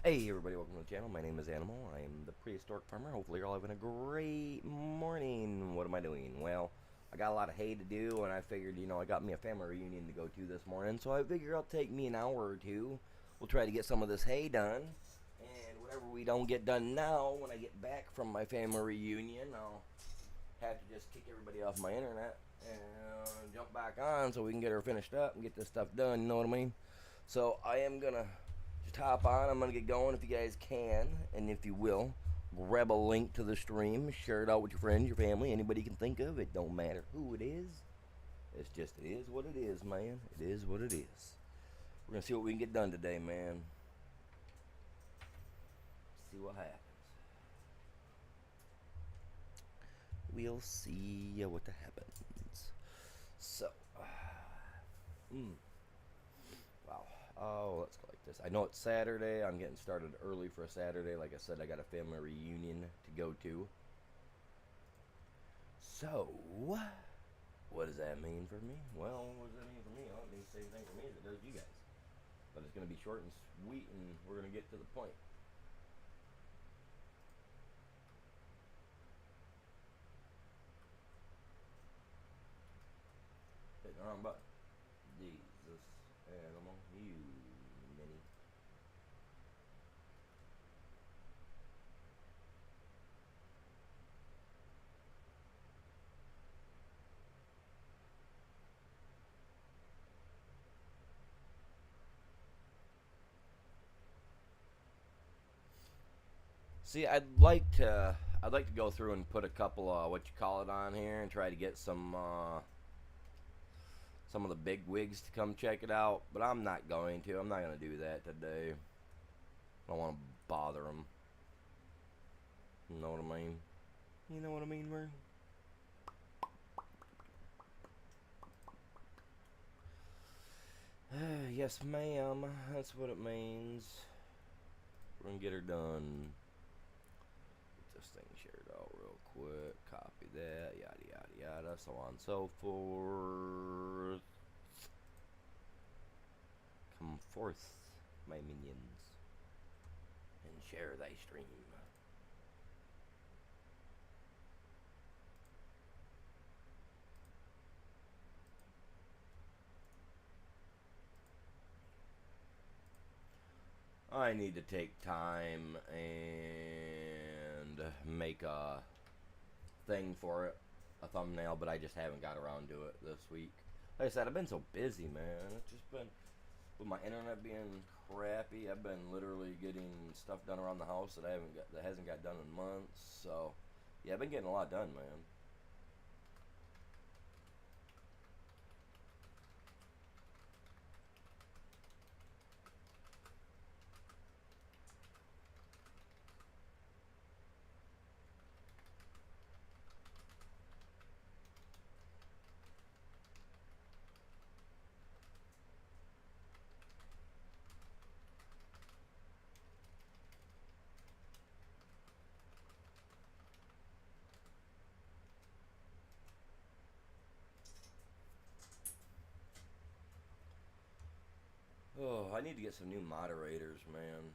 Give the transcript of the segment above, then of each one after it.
Hey everybody, welcome to the channel. My name is Animal. I am the prehistoric farmer. Hopefully you're all having a great morning. What am I doing? Well, I got a lot of hay to do, and I figured, I got me a family reunion to go to this morning, so I figure I'll take me an hour or two. We'll try to get some of this hay done, and whatever we don't get done now, when I get back from my family reunion, I'll have to just kick everybody off my internet and jump back on so we can get her finished up and get this stuff done, you know what I mean? So I am gonna just hop on. I'm gonna get going if you guys can, and if you will, grab a link to the stream, share it out with your friends, your family, anybody you can think of. It don't matter who it is. It is what it is, man. It is what it is. We're gonna see what we can get done today, man. See what happens. We'll see what happens. So, mm, wow. Oh, let's go like this. I know it's Saturday. I'm getting started early for a Saturday. Like I said, I got a family reunion to go to. So, what does that mean for me? Well, what does that mean for me? Well, it means the same thing for me as it does you guys. But it's going to be short and sweet, and we're going to get to the point. Hitting the wrong button. Jesus, animal, you mini. See, I'd like to go through and put a couple what you call it on here and try to get some of the big wigs to come check it out, but I'm not going to. I'm not going to do that today. I don't want to bother them. You know what I mean? You know what I mean, Vern? Yes, ma'am. That's what it means. We're going to get her done. Get this thing shared out real quick. Copy that. Yada, yada, yada. So on and so forth. Come forth, my minions, and share thy stream. I need to take time and make a thing for it, a thumbnail, but I just haven't got around to it this week. Like I said, I've been so busy, man. It's just been, with my internet being crappy, I've been literally getting stuff done around the house that hasn't got done in months. So, yeah, I've been getting a lot done, man. Oh, I need to get some new moderators, man.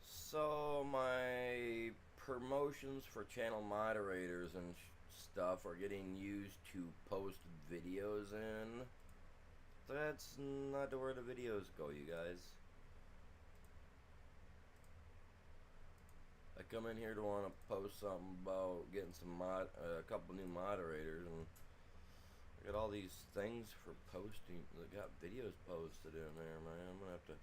So my promotions for channel moderators and stuff are getting used to post videos in. That's not where the videos go, you guys. I come in here to want to post something about getting a couple new moderators, and I got all these things for posting. They got videos posted in there, man. I'm gonna have to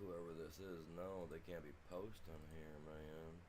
whoever this is, no, they can't be posting here, man.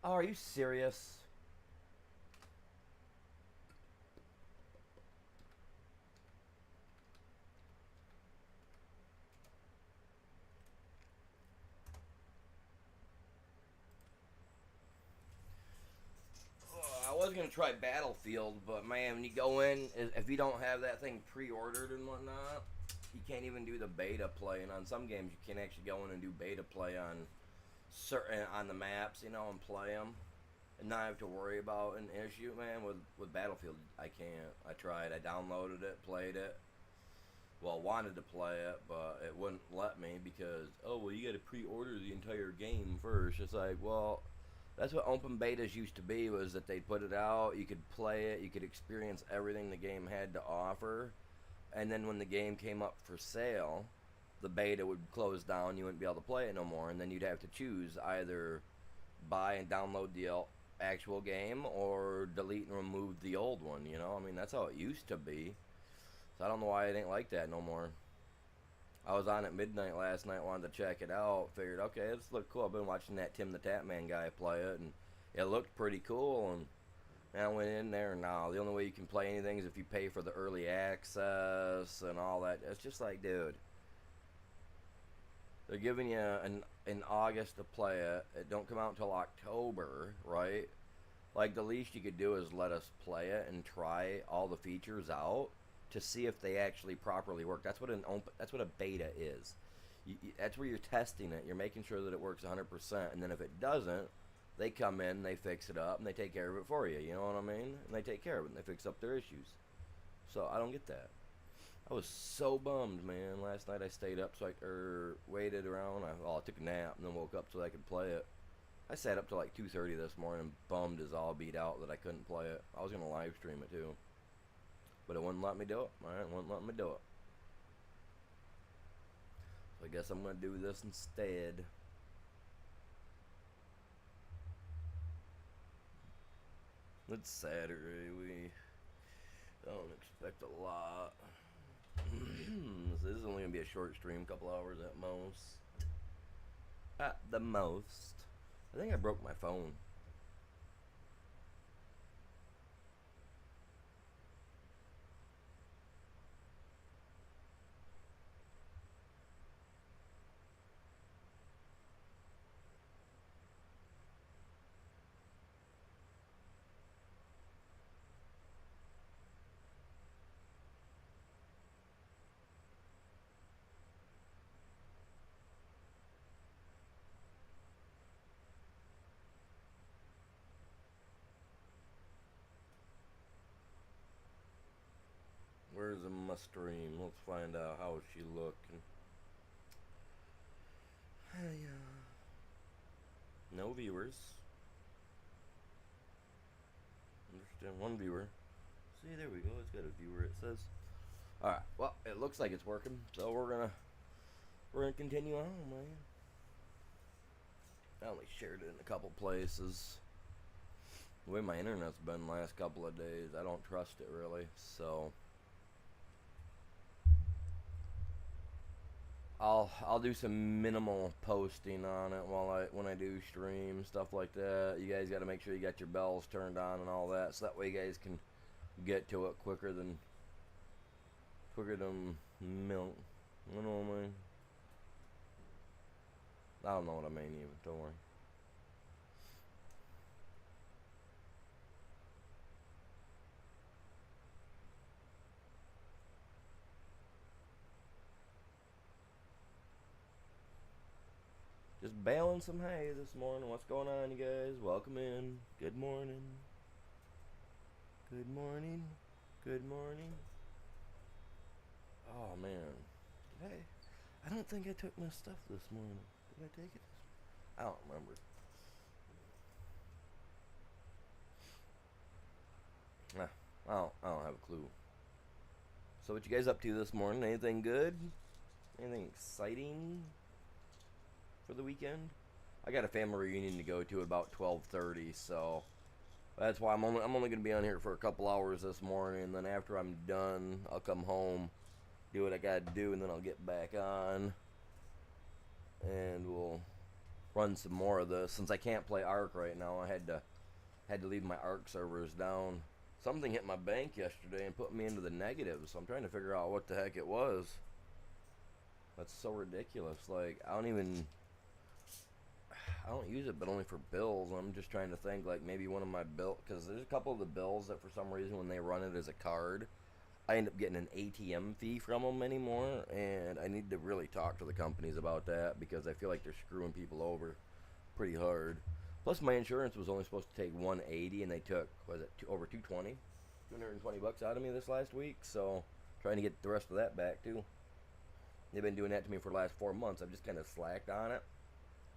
Oh, are you serious? I was gonna try Battlefield, but man, when you go in, if you don't have that thing pre-ordered and whatnot, you can't even do the beta play. And on some games, you can't actually go in and do beta play on certain on the maps, and play them, and not have to worry about an issue. Man, with Battlefield, I can't. I tried. I downloaded it, played it. Well, wanted to play it, but it wouldn't let me because you got to pre-order the entire game first. It's like, well, that's what open betas used to be, was that they'd put it out, you could play it, you could experience everything the game had to offer, and then when the game came up for sale, the beta would close down, you wouldn't be able to play it no more, and then you'd have to choose either buy and download the actual game or delete and remove the old one, I mean, that's how it used to be. So I don't know why it ain't like that no more. I was on at midnight last night, wanted to check it out. Figured, okay, this looked cool. I've been watching that Tim the Tatman guy play it, and it looked pretty cool. And I went in there, and now the only way you can play anything is if you pay for the early access and all that. It's just like, dude, they're giving you in August to play it. It don't come out until October, right? Like, the least you could do is let us play it and try all the features out to see if they actually properly work. That's what a beta is. That's where you're testing it. You're making sure that it works 100%, and then if it doesn't, they come in, they fix it up, and they take care of it for you. You know what I mean? And they take care of it, and they fix up their issues. So I don't get that. I was so bummed, man. Last night I stayed up waited around. I took a nap and then woke up so I could play it. I sat up till like 2:30 this morning, bummed as all beat out that I couldn't play it. I was gonna live stream it too, but it wouldn't let me do it. Alright, it wouldn't let me do it. So I guess I'm going to do this instead. It's Saturday. We don't expect a lot. This is only going to be a short stream, couple hours at most. At the most. I think I broke my phone. Where's my stream? Let's find out how she looking. No viewers. Understand, one viewer. See, there we go. It's got a viewer, it says. Alright, well, it looks like it's working, so we're gonna continue on, man. I only shared it in a couple places. The way my internet's been the last couple of days, I don't trust it really, so I'll do some minimal posting on it when I do stream, stuff like that. You guys got to make sure you got your bells turned on and all that, so that way you guys can get to it quicker than milk. You know what I mean? I don't know what I mean even. Don't worry. Just baling some hay this morning. What's going on, you guys? Welcome in. Good morning. Good morning. Good morning. Oh, man. I don't think I took my stuff this morning. Did I take it? I don't remember. I don't have a clue. So what you guys up to this morning? Anything good? Anything exciting for the weekend? I got a family reunion to go to at about 12:30, so that's why I'm only gonna be on here for a couple hours this morning, and then after I'm done, I'll come home, do what I gotta do, and then I'll get back on, and we'll run some more of this. Since I can't play Ark right now, I had to leave my Ark servers down. Something hit my bank yesterday and put me into the negatives, so I'm trying to figure out what the heck it was. That's so ridiculous. Like, I don't use it, but only for bills. I'm just trying to think, like, maybe one of my bills, because there's a couple of the bills that for some reason when they run it as a card, I end up getting an ATM fee from them anymore, and I need to really talk to the companies about that because I feel like they're screwing people over pretty hard. Plus, my insurance was only supposed to take 180, and they took, was it over 220, $220 out of me this last week. So, trying to get the rest of that back too. They've been doing that to me for the last 4 months. I've just kind of slacked on it.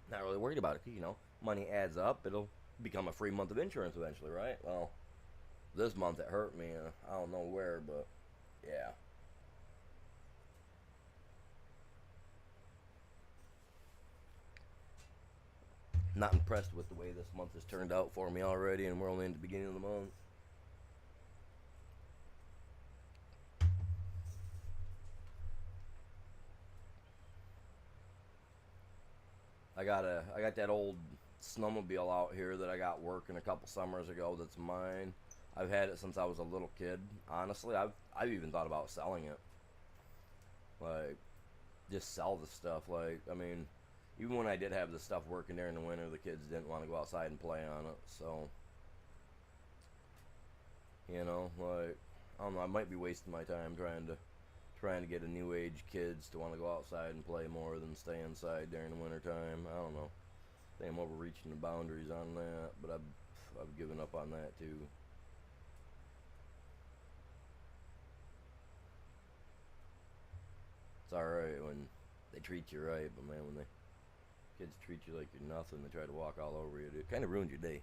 Not really worried about it. You know, money adds up. It'll become a free month of insurance eventually, right? Well, this month it hurt me. I don't know where, but yeah. Not impressed with the way this month has turned out for me already, and we're only in the beginning of the month. I got that old snowmobile out here that I got working a couple summers ago. That's mine. I've had it since I was a little kid. Honestly, I've even thought about selling it. Like, just sell the stuff. Like, I mean, even when I did have the stuff working there in the winter, the kids didn't want to go outside and play on it. So, like, I don't know. I might be wasting my time trying to get a new age kids to want to go outside and play more than stay inside during the winter time. I don't know. I think I'm overreaching the boundaries on that, but I've given up on that too. It's all right when they treat you right, but man, when the kids treat you like you're nothing, they try to walk all over you. It kind of ruins your day.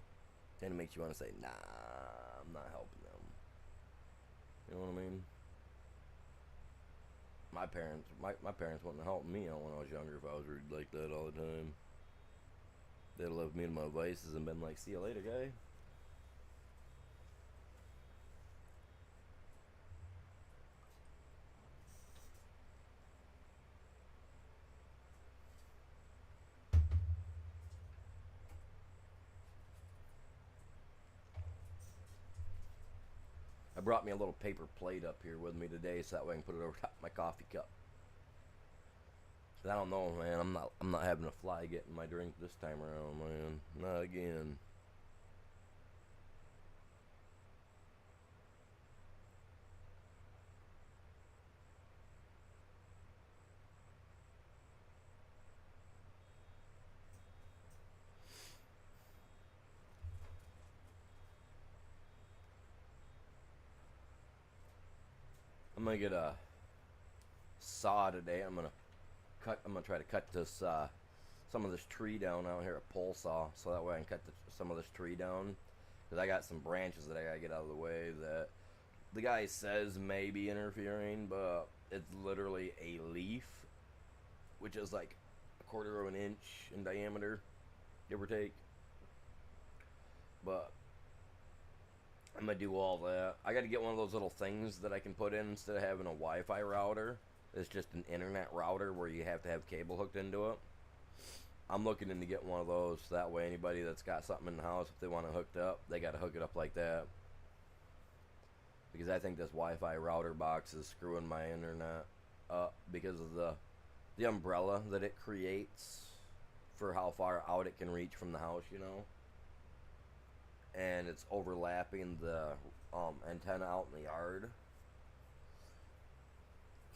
Kind of makes you want to say, "Nah, I'm not helping them." You know what I mean? My parents wouldn't help me out when I was younger if I was rude like that all the time. They'd have left me to my vices and been like, "See you later, guy." I brought me a little paper plate up here with me today, so that way I can put it over top of my coffee cup. But I don't know, man. I'm not having a fly getting my drink this time around, man. Not again. I'm gonna get a saw today. I'm gonna try to cut this some of this tree down out here, a pole saw, so that way I can cut some of this tree down. Because I got some branches that I gotta get out of the way that the guy says may be interfering, but it's literally a leaf, which is like a quarter of an inch in diameter, give or take. But I'm gonna do all that. I gotta get one of those little things that I can put in instead of having a Wi-Fi router. It's just an internet router where you have to have cable hooked into it. I'm looking into getting one of those, so that way anybody that's got something in the house, if they want it hooked up, they gotta hook it up like that. Because I think this Wi-Fi router box is screwing my internet up because of the umbrella that it creates for how far out it can reach from the house, and it's overlapping the antenna out in the yard.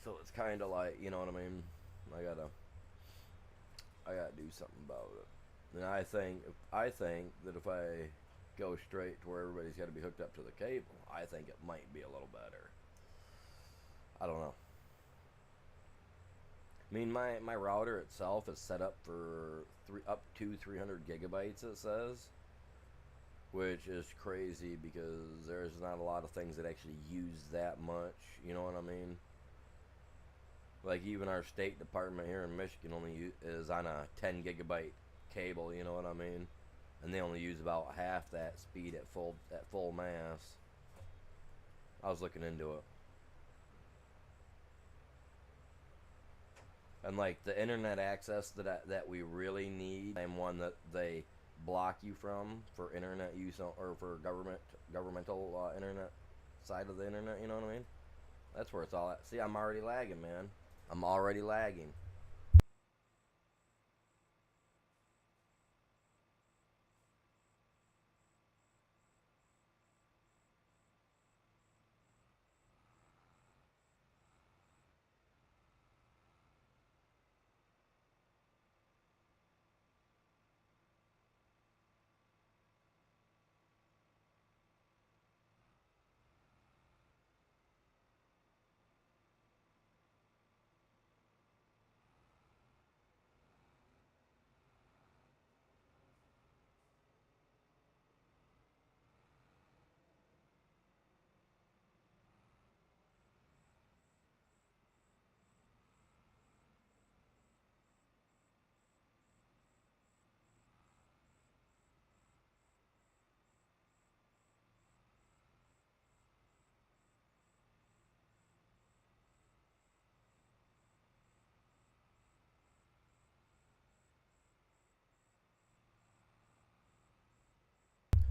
So it's kind of like, you know what I mean? I gotta, I gotta do something about it. And I think that if I go straight to where everybody's got to be hooked up to the cable, I think it might be a little better. I don't know. I mean, my router itself is set up for up to 300 gigabytes. It says, which is crazy because there's not a lot of things that actually use that much. You know what I mean? Like even our State Department here in Michigan is on a 10 gigabyte cable. You know what I mean? And they only use about half that speed at full mass. I was looking into it. And like the internet access that we really need, and one that they block you from for internet use or for governmental internet side of the internet. You know what I mean? That's where it's all at. See, I'm already lagging, man. I'm already lagging.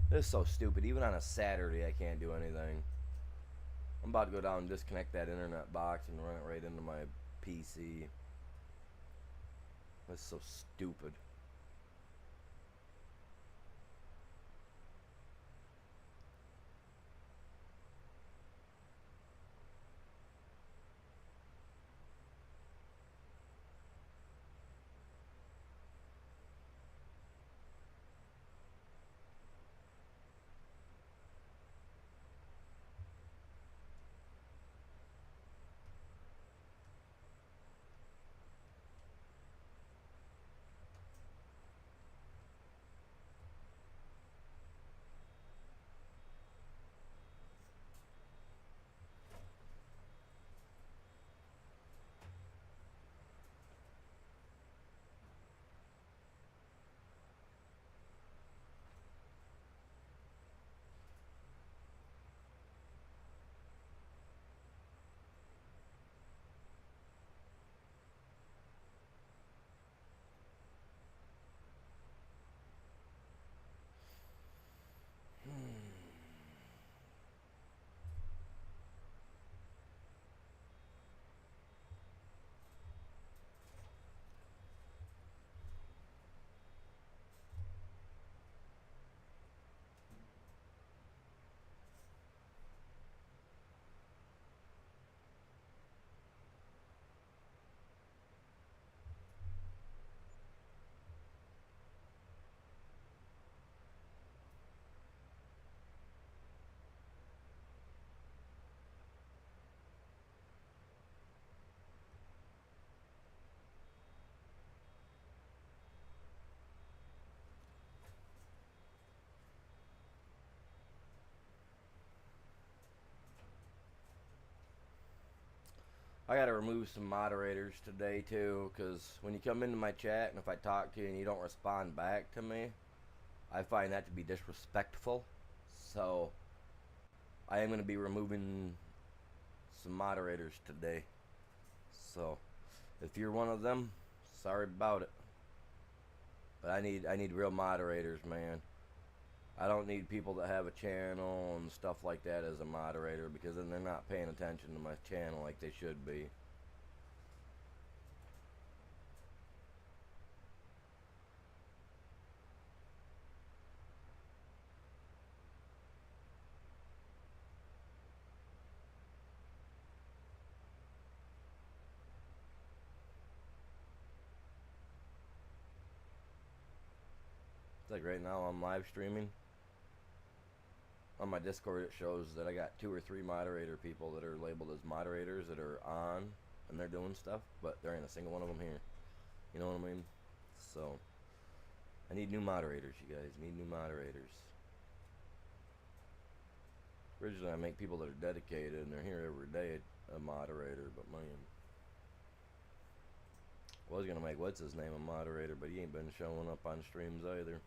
This is so stupid. Even on a Saturday, I can't do anything. I'm about to go down and disconnect that internet box and run it right into my PC. That's so stupid. I gotta remove some moderators today too, because when you come into my chat and if I talk to you and you don't respond back to me, I find that to be disrespectful. So I am gonna be removing some moderators today. So if you're one of them, sorry about it. But I need real moderators, man. I don't need people that have a channel and stuff like that as a moderator, because then they're not paying attention to my channel like they should be. It's like right now I'm live streaming. On my Discord it shows that I got 2 or 3 moderator people that are labeled as moderators that are on and they're doing stuff, but there ain't a single one of them here. You know what I mean? So I need new moderators, you guys. Need new moderators. Originally I make people that are dedicated and they're here every day a moderator, but man, I was gonna make what's his name a moderator, but he ain't been showing up on streams either.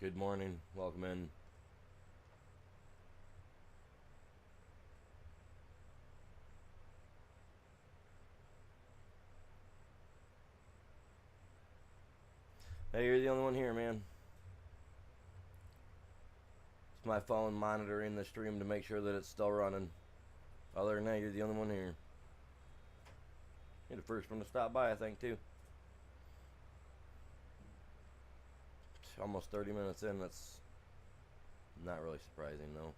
Good morning. Welcome in. Hey, you're the only one here, man. It's my phone monitoring the stream to make sure that it's still running. Other than that, you're the only one here. You're the first one to stop by, I think, too. It's almost 30 minutes in. That's not really surprising, though.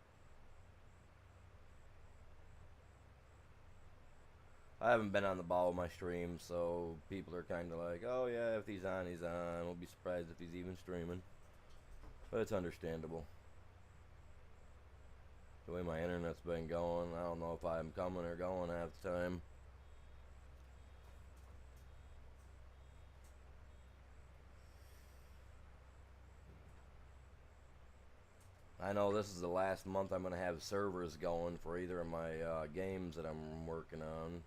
I haven't been on the ball with my stream, so people are kind of like, oh yeah, if he's on, he's on. We'll be surprised if he's even streaming. But it's understandable. The way my internet's been going, I don't know if I'm coming or going half the time. I know this is the last month I'm going to have servers going for either of my games that I'm working on.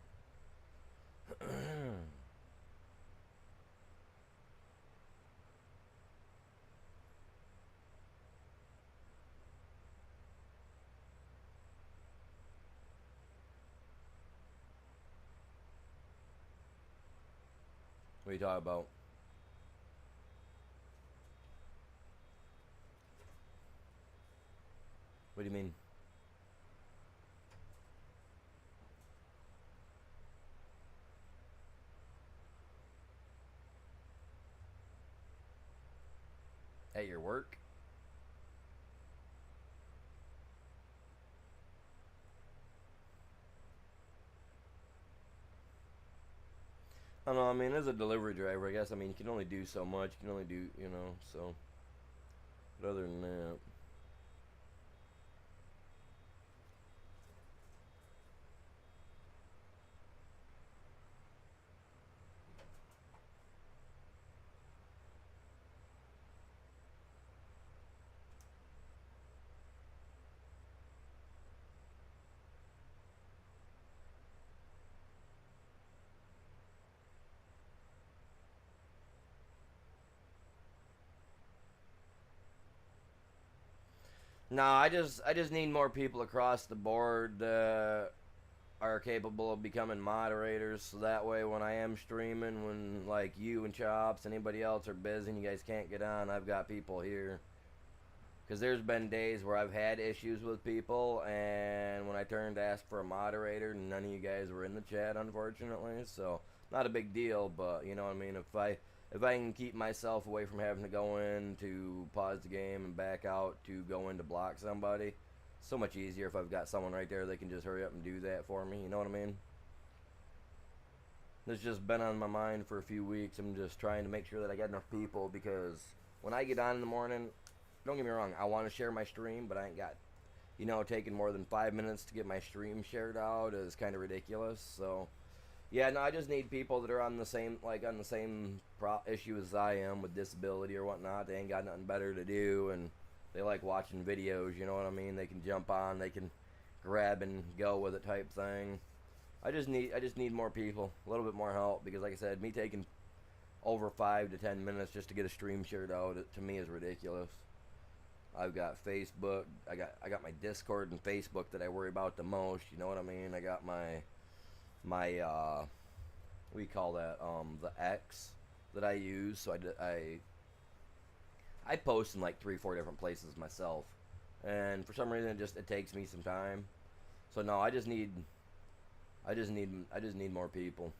What are you talking about? What do you mean? At your work? I don't know, I mean, as a delivery driver, I guess, I mean, you can only do so much. You can only do, you know, so. But other than that. No, I just need more people across the board that are capable of becoming moderators, so that way when I am streaming, when like you and Chops, anybody else are busy and you guys can't get on, I've got people here. Because there's been days where I've had issues with people, and when I turned to ask for a moderator, none of you guys were in the chat, unfortunately. So not a big deal, but you know what I mean. If I can keep myself away from having to go in to pause the game and back out to go in to block somebody, it's so much easier if I've got someone right there that can just hurry up and do that for me. You know what I mean? It's just been on my mind for a few weeks. I'm just trying to make sure that I got enough people, because when I get on in the morning, don't get me wrong, I want to share my stream, but I ain't got, you know, taking more than 5 minutes to get my stream shared out is kind of ridiculous. So, yeah, no, I just need people that are on the same, like, on the same issue as I am with disability or whatnot. They ain't got nothing better to do, and they like watching videos, you know what I mean? They can jump on, they can grab and go with it type thing. I just need more people, a little bit more help, because like I said, me taking over 5 to 10 minutes just to get a stream shared out, to me is ridiculous. I've got Facebook. I got my Discord and Facebook that I worry about the most. You know what I mean? I got my what do you call that? The X that I use. So I post in like 3-4 different places myself, and for some reason it takes me some time. So no, I just need more people.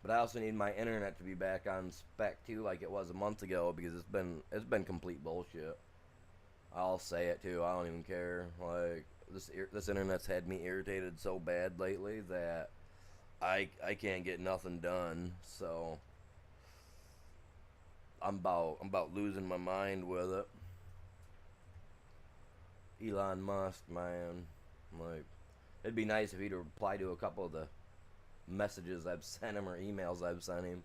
But I also need my internet to be back on spec too, like it was a month ago, because it's been complete bullshit. I'll say it too. I don't even care. Like this internet's had me irritated so bad lately that I can't get nothing done. So I'm about losing my mind with it. Elon Musk, man, like it'd be nice if he'd reply to a couple of the messages I've sent him or emails I've sent him,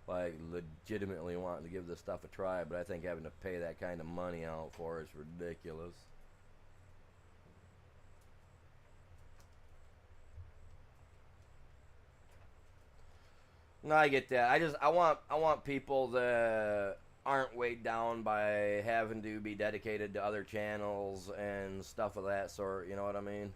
like legitimately wanting to give this stuff a try, but I think having to pay that kind of money out for it's ridiculous. No, I get that. I want people that aren't weighed down by having to be dedicated to other channels and stuff of that sort, you know what I mean?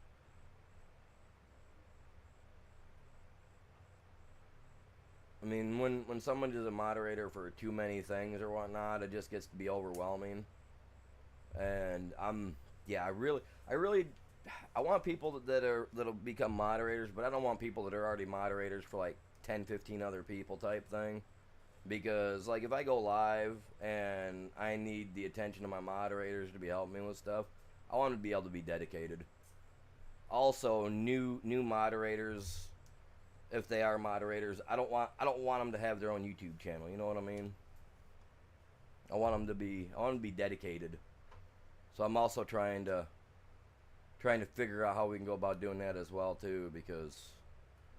I mean, when someone is a moderator for too many things or whatnot, it just gets to be overwhelming. And yeah, I want people that'll become moderators, but I don't want people that are already moderators for like 10, 15 other people type thing. Because like if I go live and I need the attention of my moderators to be helping me with stuff, I want to be able to be dedicated. Also, new moderators, if they are moderators, I don't want them to have their own YouTube channel. You know what I mean? I want them to be dedicated. So I'm also trying to figure out how we can go about doing that as well too. Because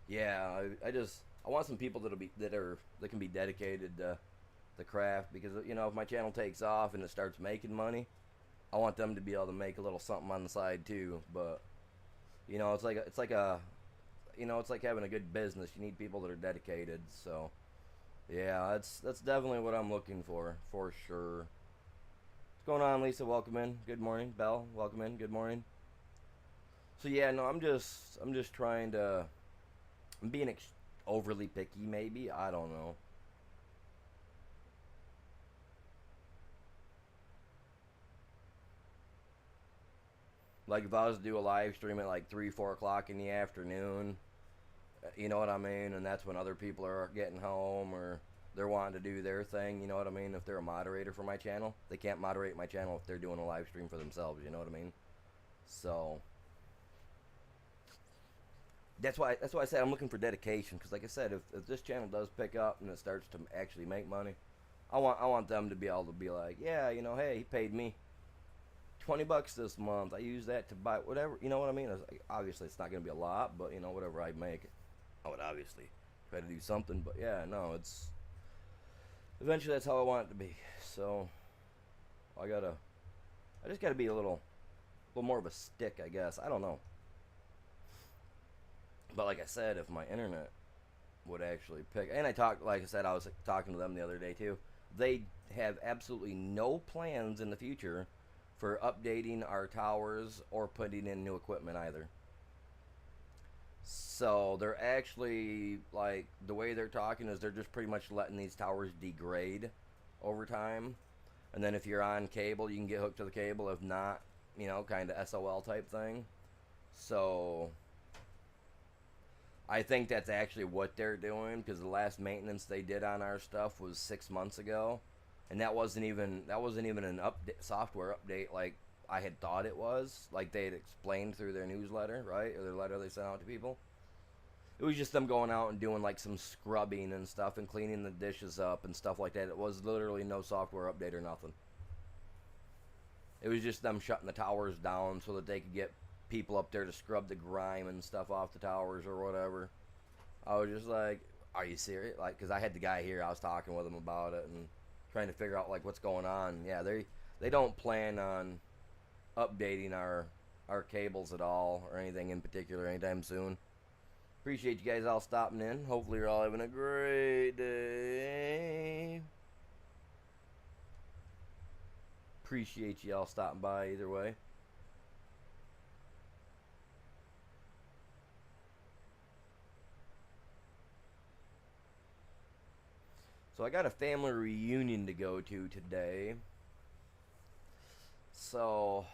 yeah, I want some people that can be dedicated to the craft. Because you know, if my channel takes off and it starts making money, I want them to be able to make a little something on the side too. But you know, it's like having a good business. You need people that are dedicated. So yeah, that's definitely what I'm looking for sure. What's going on, Lisa? Welcome in. Good morning. Belle, welcome in. Good morning. So yeah, no, I'm just trying to. I'm being overly picky, maybe. I don't know. Like if I was to do a live stream at like 3, 4 o'clock in the afternoon, you know what I mean, and that's when other people are getting home or they're wanting to do their thing. You know what I mean? If they're a moderator for my channel, they can't moderate my channel if they're doing a live stream for themselves. You know what I mean? So that's why I say I'm looking for dedication. Because like I said, if this channel does pick up and it starts to actually make money, I want them to be able to be like, yeah, you know, hey, he paid me $20 this month. I use that to buy whatever. You know what I mean? Obviously, it's not going to be a lot, but you know, whatever I make, I would obviously try to do something. But yeah, no, it's eventually that's how I want it to be. So I just gotta be a little more of a stick, I guess. I don't know. But like I said, if my internet would actually pick, and like I said, I was talking to them the other day too. They have absolutely no plans in the future for updating our towers or putting in new equipment either. So they're actually, like, the way they're talking is they're just pretty much letting these towers degrade over time. And then if you're on cable, you can get hooked to the cable. If not, you know, kind of SOL type thing. So I think that's actually what they're doing, because the last maintenance they did on our stuff was 6 months ago. And that wasn't even an software update like I had thought it was, like they had explained through their newsletter, right, or their letter they sent out to people. It was just them going out and doing like some scrubbing and stuff and cleaning the dishes up and stuff like that. It was literally no software update or nothing. It was just them shutting the towers down so that they could get people up there to scrub the grime and stuff off the towers or whatever. I was just like, are you serious? Like, because I had the guy here, I was talking with him about it and trying to figure out like what's going on. Yeah, they don't plan on updating our cables at all or anything in particular anytime soon. Appreciate you guys all stopping in. Hopefully you're all having a great day. Appreciate you all stopping by either way. So I got a family reunion to go to today. So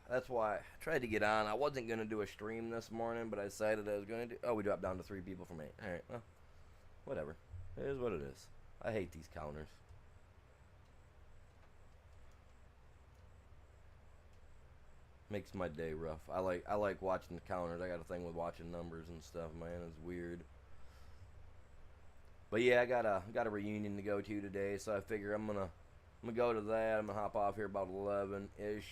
that's why I tried to get on. I wasn't going to do a stream this morning, but I decided I was going to do... Oh, we dropped down to 3 people from 8. Alright, well, whatever. It is what it is. I hate these counters. Makes my day rough. I like watching the counters. I got a thing with watching numbers and stuff, man. It's weird. But yeah, I got a reunion to go to today, so I figure I'm gonna go to that. I'm gonna hop off here about 11-ish.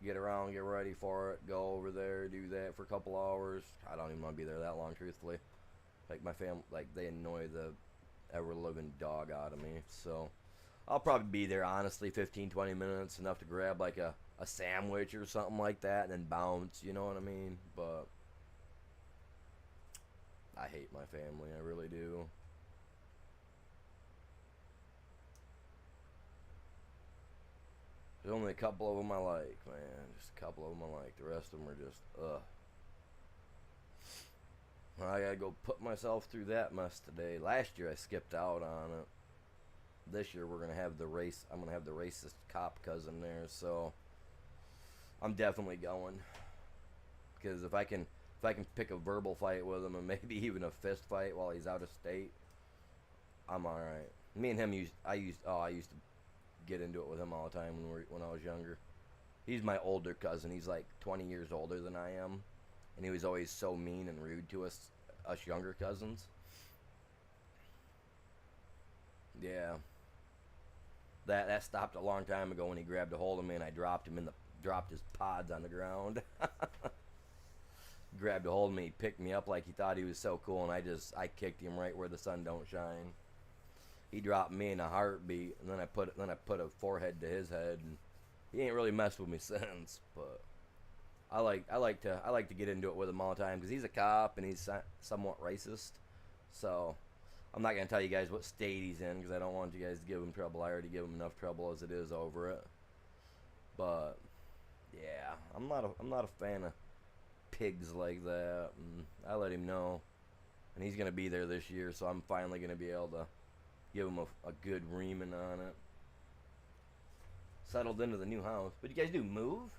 Get around, get ready for it, go over there, do that for a couple hours. I don't even want to be there that long, truthfully. Like my family, like they annoy the ever-living dog out of me. So I'll probably be there, honestly, 15-20 minutes, enough to grab like a sandwich or something like that, and then bounce. You know what I mean? But I hate my family, I really do. There's only a couple of them I like, man. Just a couple of them I like. The rest of them are just, ugh. I gotta go put myself through that mess today. Last year I skipped out on it. This year we're gonna have the race. I'm gonna have the racist cop cousin there, so I'm definitely going. Because if I can pick a verbal fight with him and maybe even a fist fight while he's out of state, I'm all right. Me and him I used to get into it with him all the time when I was younger. He's my older cousin. He's like 20 years older than I am, and he was always so mean and rude to us younger cousins. Yeah, that stopped a long time ago when he grabbed a hold of me and I dropped his pods on the ground. Grabbed a hold of me, picked me up like he thought he was so cool, and I kicked him right where the sun don't shine. He dropped me in a heartbeat, and then I put a forehead to his head, and he ain't really messed with me since. But I like to get into it with him all the time because he's a cop and he's somewhat racist. So I'm not gonna tell you guys what state he's in because I don't want you guys to give him trouble. I already give him enough trouble as it is over it. But yeah, I'm not a fan of pigs like that, and I let him know, and he's gonna be there this year, so I'm finally gonna be able to give him a good reaming on it. Settled into the new house. What you guys do? Move?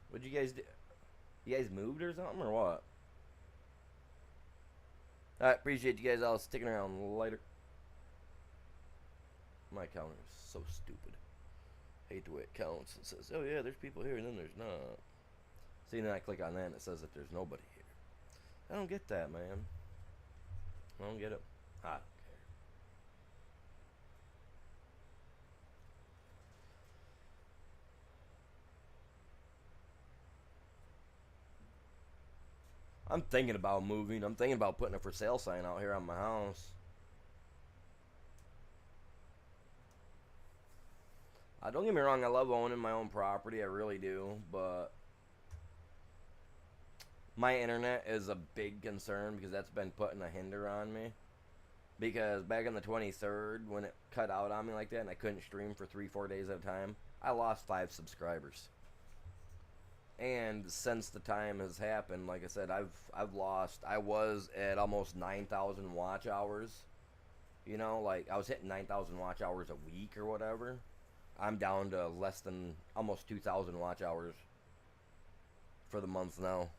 What'd you guys do? You guys moved or something or what? Alright, appreciate you guys all sticking around later. My counter is so stupid. Hate the way it counts. It says, oh yeah, there's people here, and then there's not. See, then I click on that and it says that there's nobody here. I don't get that, man. I don't get it. I don't care. I'm thinking about moving. I'm thinking about putting a for sale sign out here on my house. Don't get me wrong, I love owning my own property. I really do, but my internet is a big concern because that's been putting a hinder on me. Because back on the 23rd, when it cut out on me like that and I couldn't stream for 3-4 days at a time, I lost 5 subscribers. And since the time has happened, like I said, I've lost. I was at almost 9,000 watch hours. You know, like I was hitting 9,000 watch hours a week or whatever. I'm down to less than almost 2,000 watch hours for the month now.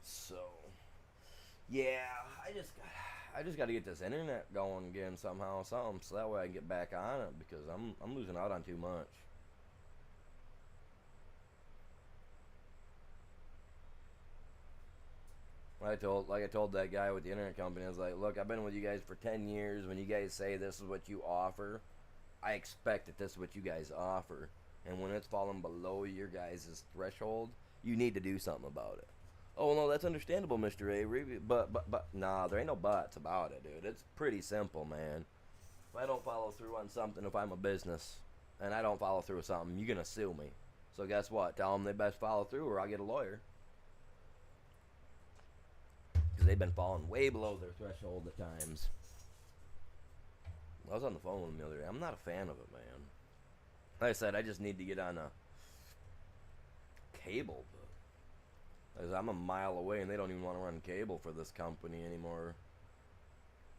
So, yeah, I just got to get this internet going again somehow, so that way I can get back on it because I'm losing out on too much. Like I told that guy with the internet company, I was like, look, I've been with you guys for 10 years. When you guys say this is what you offer, I expect that this is what you guys offer. And when it's falling below your guys' threshold, you need to do something about it. Oh, no, that's understandable, Mr. Avery. But, nah, there ain't no buts about it, dude. It's pretty simple, man. If I don't follow through on something, if I'm a business, and I don't follow through with something, you're going to sue me. So guess what? Tell them they best follow through or I'll get a lawyer. Because they've been falling way below their threshold at times. I was on the phone with them the other day. I'm not a fan of it, man. Like I said, I just need to get on a cable. Because I'm a mile away and they don't even want to run cable for this company anymore.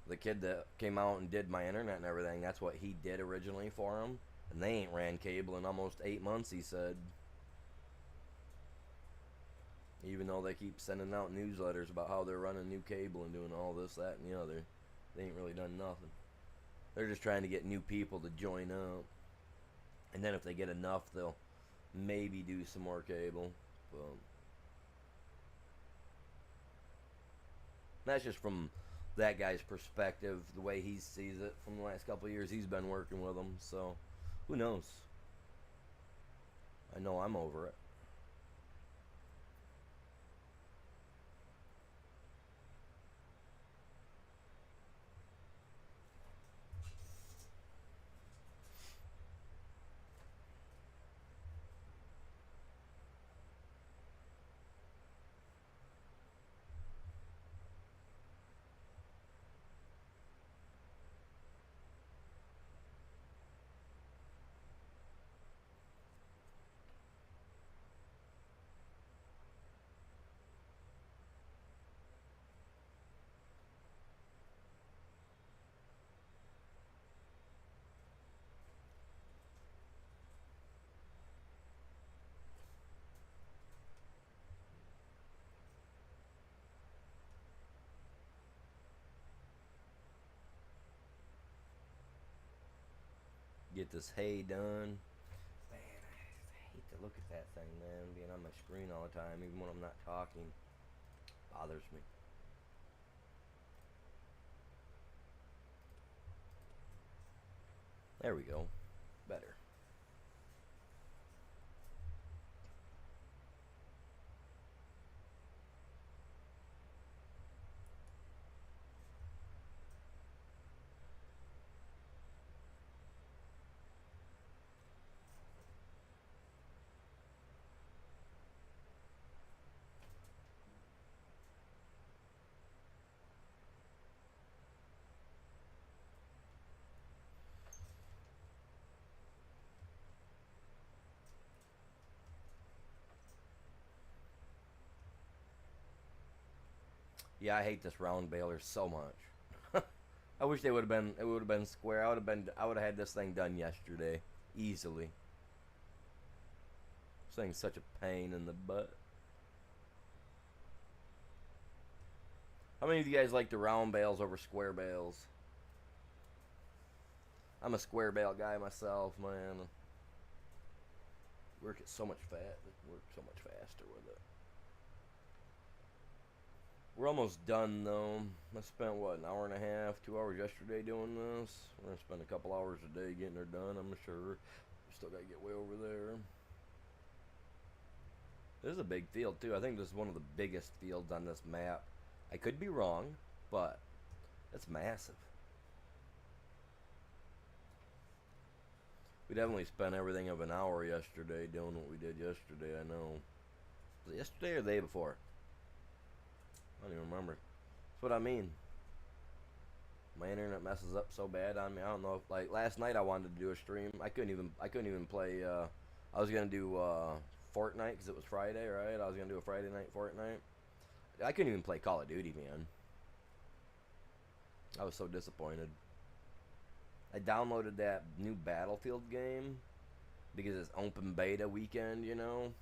The kid that came out and did my internet and everything, that's what he did originally for him. And they ain't ran cable in almost 8 months, he said. Even though they keep sending out newsletters about how they're running new cable and doing all this, that, and the other. They ain't really done nothing. They're just trying to get new people to join up. And then if they get enough, they'll maybe do some more cable. But that's just from that guy's perspective, the way he sees it from the last couple of years he's been working with them. So, who knows? I know I'm over it. get this hay done. Man, I hate to look at that thing, man, being on my screen all the time, even when I'm not talking. Bothers me. There we go. Better. Yeah, I hate this round baler so much. I wish they would have been. It would have been square. I would have been. I would have had this thing done yesterday, easily. This thing's such a pain in the butt. How many of you guys like the round bales over square bales? I'm a square bale guy myself, man. Work it so much work so much faster with it. We're almost done though. I spent what, an hour and a half, 2 hours yesterday doing this. We're gonna spend a couple hours a day getting her done, I'm sure. Still gotta get way over there. This is a big field too. I think this is one of the biggest fields on this map. I could be wrong, but it's massive. We definitely spent everything of an hour yesterday doing what we did yesterday, I know. Was it yesterday or the day before? I don't even remember. That's what I mean. My internet messes up so bad on me. I don't know if, like, last night I wanted to do a stream. I couldn't even play. I was gonna do Fortnite because it was Friday, right? I was gonna do a Friday night Fortnite. I couldn't even play Call of Duty, man. I was so disappointed. I downloaded that new Battlefield game because it's open beta weekend, you know.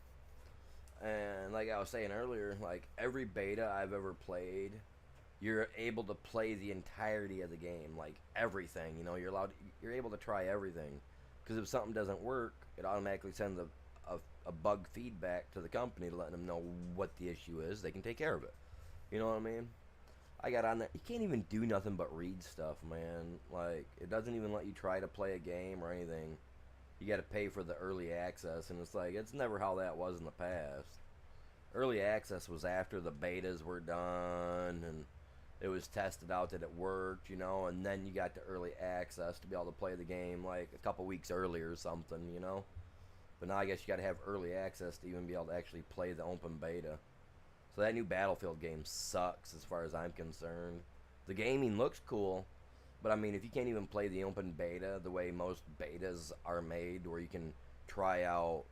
And like I was saying earlier, like every beta I've ever played, you're able to play the entirety of the game, like everything. You know, you're able to try everything. Because if something doesn't work, it automatically sends a bug feedback to the company to let them know what the issue is. They can take care of it. You know what I mean? I got on there. You can't even do nothing but read stuff, man. Like, it doesn't even let you try to play a game or anything. You got to pay for the early access, and it's like, it's never how that was in the past. Early access was after the betas were done, and it was tested out that it worked, you know, and then you got the early access to be able to play the game, like, a couple weeks earlier or something, you know? But now I guess you got to have early access to even be able to actually play the open beta. So that new Battlefield game sucks as far as I'm concerned. The gaming looks cool, but I mean, if you can't even play the open beta the way most betas are made, where you can try out,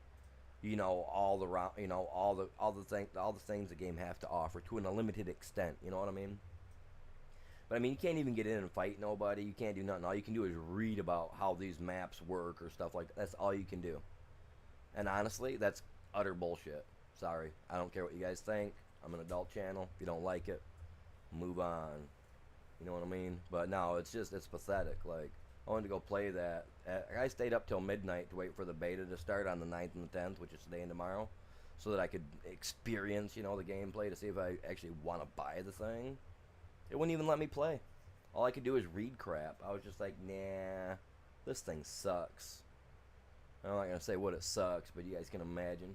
you know, all the things the game have to offer to an unlimited extent. You know what I mean? But I mean, you can't even get in and fight nobody. You can't do nothing. All you can do is read about how these maps work or stuff like that. That's all you can do. And honestly, that's utter bullshit. Sorry, I don't care what you guys think. I'm an adult channel. If you don't like it, move on. You know what I mean? But no, it's pathetic. Like, I wanted to go play that. I stayed up till midnight to wait for the beta to start on the 9th and the 10th, which is today and tomorrow, so that I could experience, you know, the gameplay to see if I actually want to buy the thing. It wouldn't even let me play. All I could do is read crap. I was just like, nah, this thing sucks. I'm not going to say what it sucks, but you guys can imagine.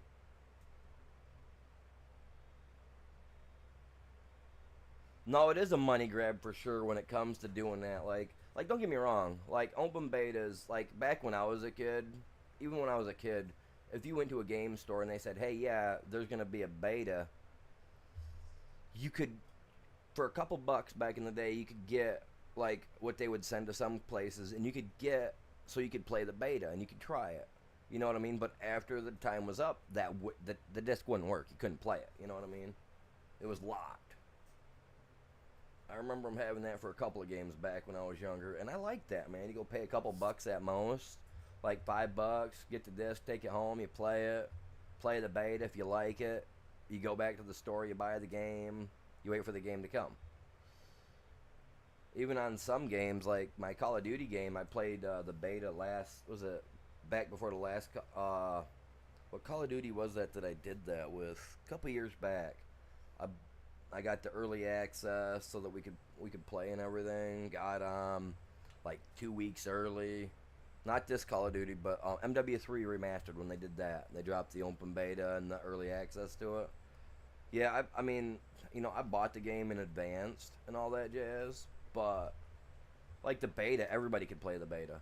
No, it is a money grab for sure when it comes to doing that. Like don't get me wrong. Like, open betas, like, back when I was a kid, even when I was a kid, if you went to a game store and they said, hey, yeah, there's going to be a beta, you could, for a couple bucks back in the day, you could get, like, what they would send to some places, and you could get, so you could play the beta, and you could try it. You know what I mean? But after the time was up, the disc wouldn't work. You couldn't play it. You know what I mean? It was locked. I remember them having that for a couple of games back when I was younger, and I liked that, man. You go pay a couple bucks at most, like $5, get the disc, take it home, you play the beta. If you like it, you go back to the store, you buy the game, you wait for the game to come. even on some games, like my Call of Duty game, I played the beta last. Was it back before the last? What Call of Duty was that I did that with? A couple years back. I I got the early access so that we could play and everything. Got like 2 weeks early. Not this Call of Duty, but MW3 remastered when they did that. They dropped the open beta and the early access to it. Yeah, I mean, I bought the game in advance and all that jazz, but like the beta, everybody could play the beta.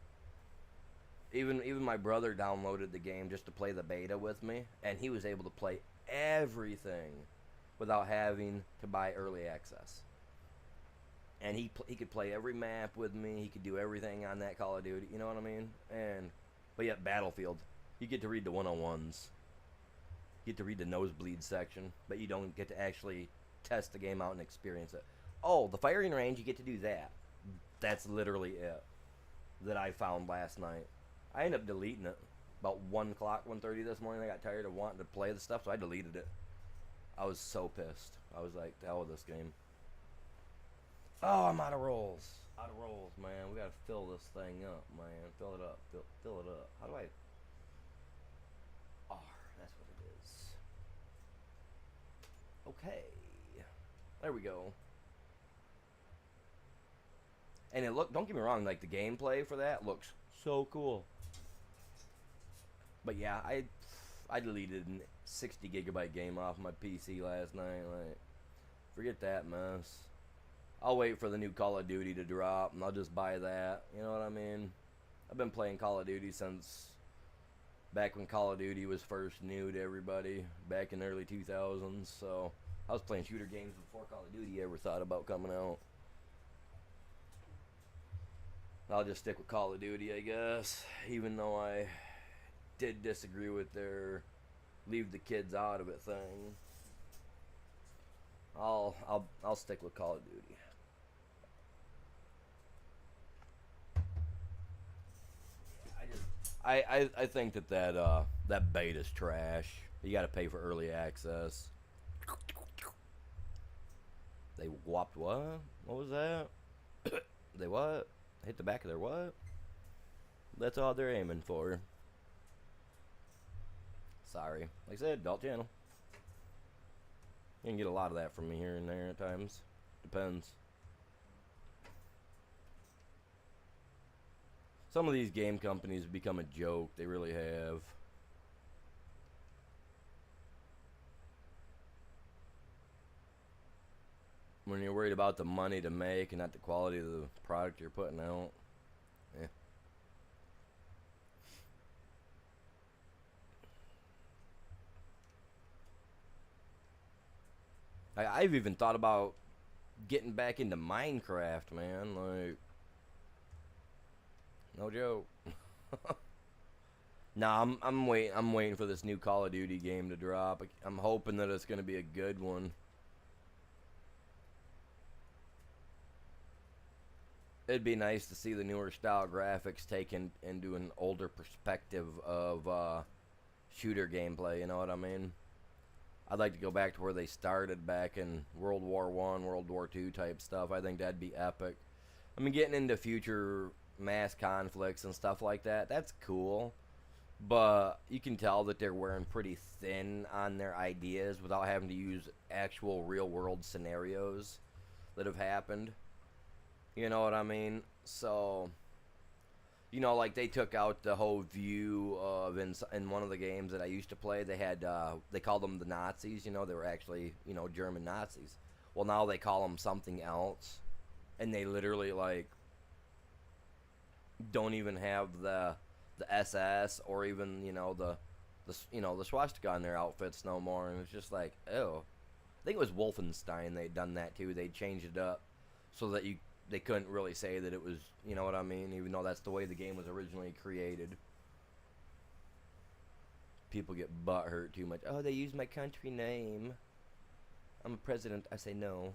Even my brother downloaded the game just to play the beta with me, and he was able to play everything without having to buy early access. And he could play every map with me. He could do everything on that Call of Duty. You know what I mean? But yeah, Battlefield, you get to read the 101s. You get to read the nosebleed section, but you don't get to actually test the game out and experience it. Oh, the firing range, you get to do that. That's literally it that I found last night. I ended up deleting it about 1 o'clock, 1:30 this morning. I got tired of wanting to play the stuff, so I deleted it. I was so pissed. I was like, the hell with this game. Oh, I'm out of rolls. Out of rolls, man. We gotta fill this thing up, man. Fill it up. Fill it up. How do I... R. That's what it is. Okay. There we go. And don't get me wrong, like the gameplay for that looks so cool. But yeah, I deleted a 60 gigabyte game off my PC last night. Like, forget that mess. I'll wait for the new Call of Duty to drop, and I'll just buy that. You know what I mean? I've been playing Call of Duty since back when Call of Duty was first new to everybody, back in the early 2000s. So I was playing shooter games before Call of Duty ever thought about coming out. I'll just stick with Call of Duty, I guess, even though I did disagree with their leave the kids out of it thing. I'll stick with Call of Duty. I think that beta's trash. You got to pay for early access. They whopped what? What was that? They what? Hit the back of their what? That's all they're aiming for. Sorry. Like I said, adult channel. You can get a lot of that from me here and there at times. Depends. Some of these game companies have become a joke. They really have. When you're worried about the money to make and not the quality of the product you're putting out. Eh. I've even thought about getting back into Minecraft, man. Like, no joke. Nah, I'm waiting for this new Call of Duty game to drop. I'm hoping that it's gonna be a good one. It'd be nice to see the newer style graphics taken into an older perspective of shooter gameplay. You know what I mean? I'd like to go back to where they started back in World War I, World War II type stuff. I think that'd be epic. I mean, getting into future mass conflicts and stuff like that, that's cool. But you can tell that they're wearing pretty thin on their ideas without having to use actual real-world scenarios that have happened. You know what I mean? So, like they took out the whole view of in one of the games that I used to play. They had they called them the Nazis. They were actually German Nazis. Well, now they call them something else, and they literally like don't even have the SS or even the swastika on their outfits no more. And it's just like, oh, I think it was Wolfenstein. They'd done that too. They changed it up so that they couldn't really say that it was, you know what I mean, even though that's the way the game was originally created. People get butthurt too much. Oh, they used my country name. I'm a president. I say no.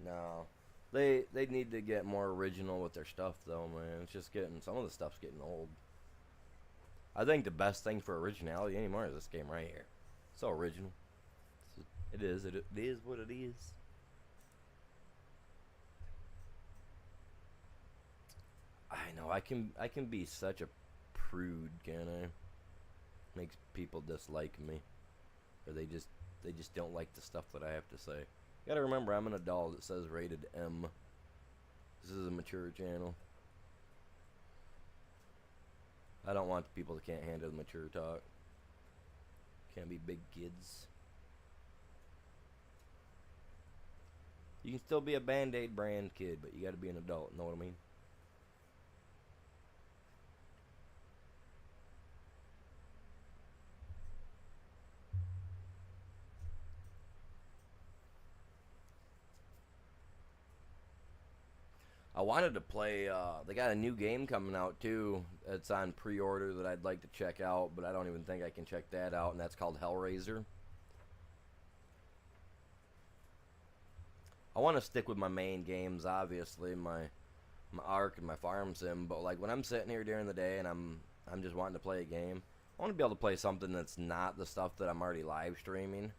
No. They need to get more original with their stuff, though, man. It's just some of the stuff's getting old. I think the best thing for originality anymore is this game right here. So original. It is what it is. I know I can be such a prude, can I? Makes people dislike me, or they just don't like the stuff that I have to say. You gotta remember, I'm an adult. It says rated M. This is a mature channel. I don't want people that can't handle the mature talk. Can't be big kids. You can still be a Band-Aid brand kid, but you gotta be an adult, know what I mean? I wanted to play, they got a new game coming out too. It's on pre-order that I'd like to check out, but I don't even think I can check that out, and that's called Hellraiser. I want to stick with my main games, obviously, my Ark and my Farm Sim, but like when I'm sitting here during the day and I'm just wanting to play a game, I want to be able to play something that's not the stuff that I'm already live streaming,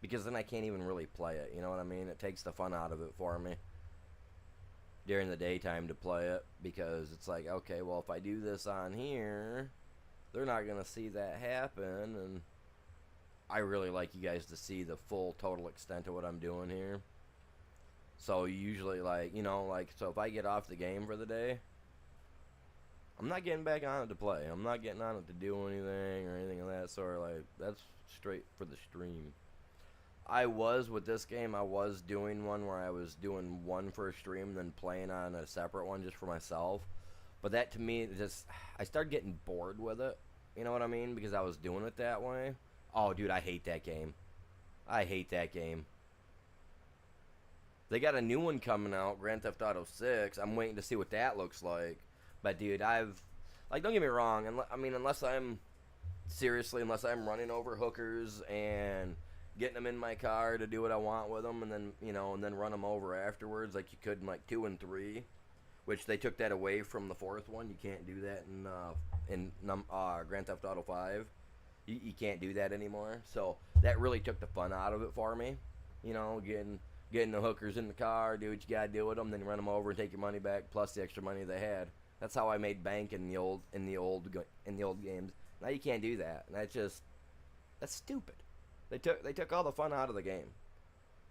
because then I can't even really play it, you know what I mean? It takes the fun out of it for me during the daytime to play it, because it's like, okay, well, if I do this on here, they're not going to see that happen, and I really like you guys to see the full total extent of what I'm doing here. So usually, like, you know, like, so if I get off the game for the day, I'm not getting back on it to play. I'm not getting on it to do anything or anything of that sort. Like, that's straight for the stream. I was, with this game, I was doing one where I was doing one for a stream, then playing on a separate one just for myself. But that, to me, just, I started getting bored with it. You know what I mean? Because I was doing it that way. Oh, dude, I hate that game. I hate that game. They got a new one coming out, Grand Theft Auto 6. I'm waiting to see what that looks like. But, dude, like, don't get me wrong. I mean, unless I'm running over hookers and getting them in my car to do what I want with them, and then, you know, and then run them over afterwards, like you could in, like, 2 and 3, which they took that away from the 4th one. You can't do that in Grand Theft Auto 5. You can't do that anymore. So that really took the fun out of it for me. You know, getting the hookers in the car, do what you gotta do with them, then run them over and take your money back plus the extra money they had. That's how I made bank in the old games. Now you can't do that. And that's stupid. They took all the fun out of the game.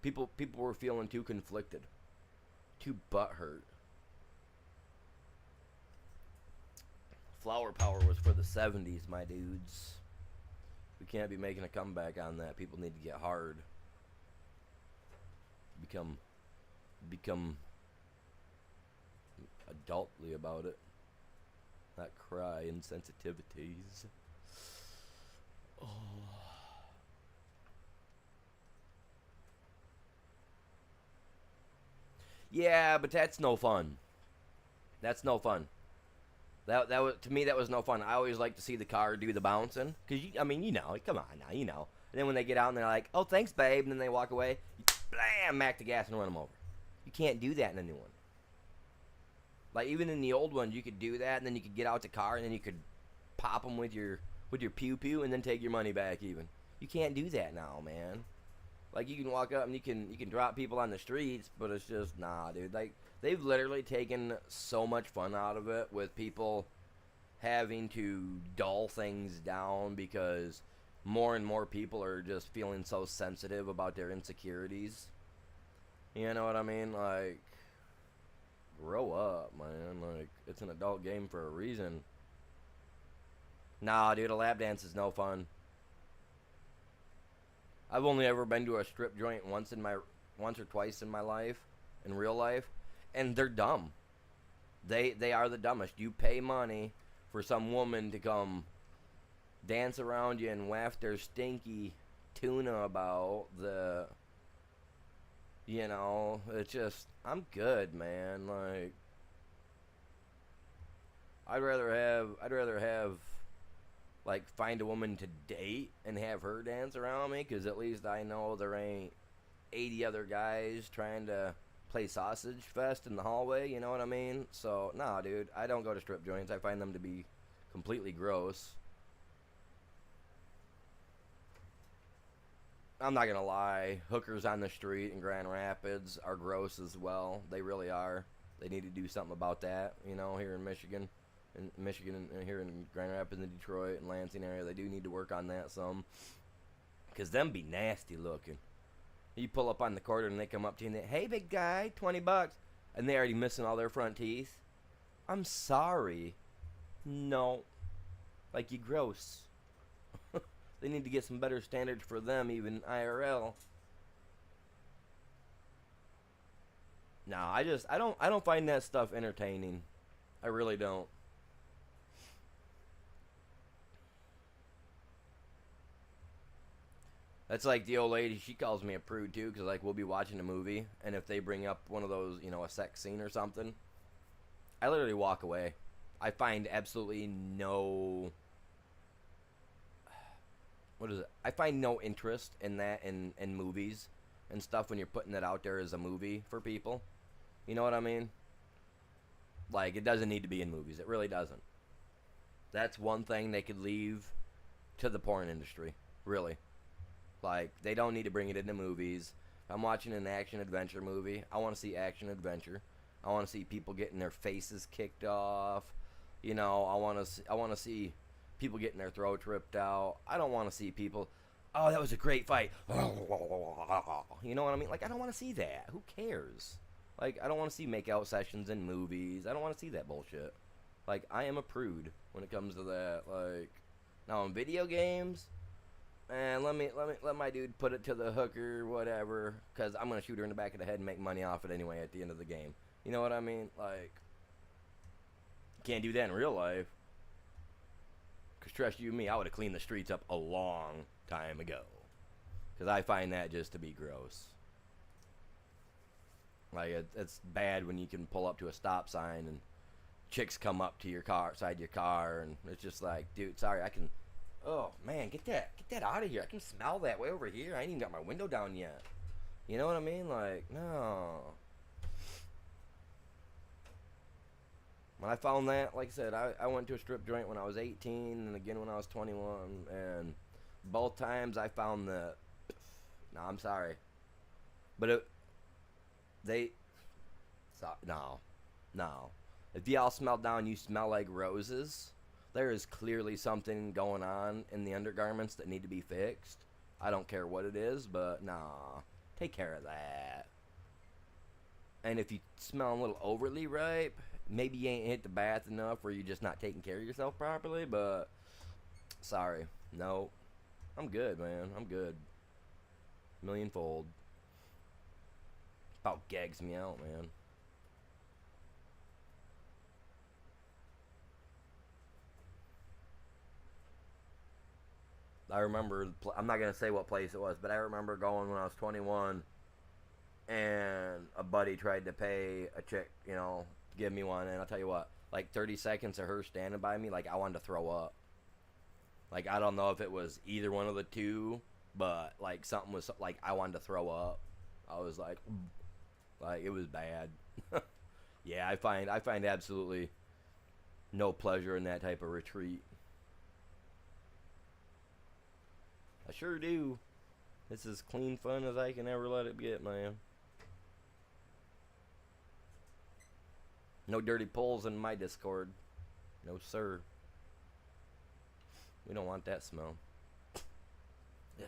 People were feeling too conflicted, too butthurt. Flower power was for the 70s, my dudes. We can't be making a comeback on that. People need to get hard. Become adultly about it. Not cry insensitivities. Oh. Yeah, but that's no fun. That's no fun. That was, to me, that was no fun. I always like to see the car do the bouncing, cause I mean, you know, come on now, you know. And then when they get out and they're like, "Oh, thanks, babe," and then they walk away, you blam, mack the gas and run them over. You can't do that in a new one. Like, even in the old ones, you could do that, and then you could get out the car, and then you could pop them with your pew pew, and then take your money back. Even you can't do that now, man. Like, you can walk up and you can drop people on the streets, but it's just, nah, dude. Like, they've literally taken so much fun out of it with people having to dull things down because more and more people are just feeling so sensitive about their insecurities. You know what I mean? Like, grow up, man. Like, it's an adult game for a reason. Nah, dude, a lap dance is no fun. I've only ever been to a strip joint once or twice in my life, in real life, and they're dumb. They are the dumbest. You pay money for some woman to come dance around you and waft their stinky tuna about the, you know, it's just, I'm good, man. Like, I'd rather have like, find a woman to date and have her dance around me, because at least I know there ain't 80 other guys trying to play sausage fest in the hallway, you know what I mean? So, nah, dude, I don't go to strip joints. I find them to be completely gross. I'm not gonna lie, hookers on the street in Grand Rapids are gross as well. They really are. They need to do something about that. You know, here in Michigan, and here in Grand Rapids and Detroit and Lansing area, they do need to work on that some. Cause them be nasty looking. You pull up on the corner and they come up to you and they, hey big guy, $20, and they already missing all their front teeth. I'm sorry. No. Like, you gross. They need to get some better standards for them, even IRL. No, I don't find that stuff entertaining. I really don't. That's like the old lady. She calls me a prude too, because like we'll be watching a movie, and if they bring up one of those, you know, a sex scene or something, I literally walk away. I find absolutely no. What is it? I find no interest in that in movies and stuff when you're putting that out there as a movie for people. You know what I mean? Like, it doesn't need to be in movies. It really doesn't. That's one thing they could leave to the porn industry. Really. Like, they don't need to bring it into movies. If I'm watching an action adventure movie, I want to see action adventure. I want to see people getting their faces kicked off. You know, I want to see people getting their throats ripped out. I don't want to see people, oh, that was a great fight. You know what I mean? Like, I don't want to see that. Who cares? Like, I don't want to see make-out sessions in movies. I don't want to see that bullshit. Like, I am a prude when it comes to that. Like, now in video games, man, let my dude put it to the hooker, whatever, because I'm gonna shoot her in the back of the head and make money off it anyway at the end of the game. You know what I mean? Like, can't do that in real life. Because trust you me, I would have cleaned the streets up a long time ago. Because I find that just to be gross. Like, it's bad when you can pull up to a stop sign and chicks come up to your car, side your car, and it's just like, dude, sorry, I can, oh, man, get that out of here. I can smell that way over here. I ain't even got my window down yet. You know what I mean? Like, no. When I found that, like I said, I went to a strip joint when I was 18 and again when I was 21, and both times I found that, no, I'm sorry, but no. If y'all smell down, you smell like roses. There is clearly something going on in the undergarments that need to be fixed. I don't care what it is, but nah, take care of that. And if you smell a little overly ripe, maybe you ain't hit the bath enough, or you're just not taking care of yourself properly, but sorry, no. I'm good, man. I'm good. Millionfold. About gags me out, man. I remember, I'm not going to say what place it was, but I remember going when I was 21, and a buddy tried to pay a chick, you know, give me one, and I'll tell you what, like 30 seconds of her standing by me, like I wanted to throw up. Like, I don't know if it was either one of the two, but like something was, like, I wanted to throw up. I was like it was bad. Yeah, I find absolutely no pleasure in that type of retreat. I sure do. It's as clean fun as I can ever let it get, man. No dirty pulls in my Discord. No, sir. We don't want that smell. Yeah.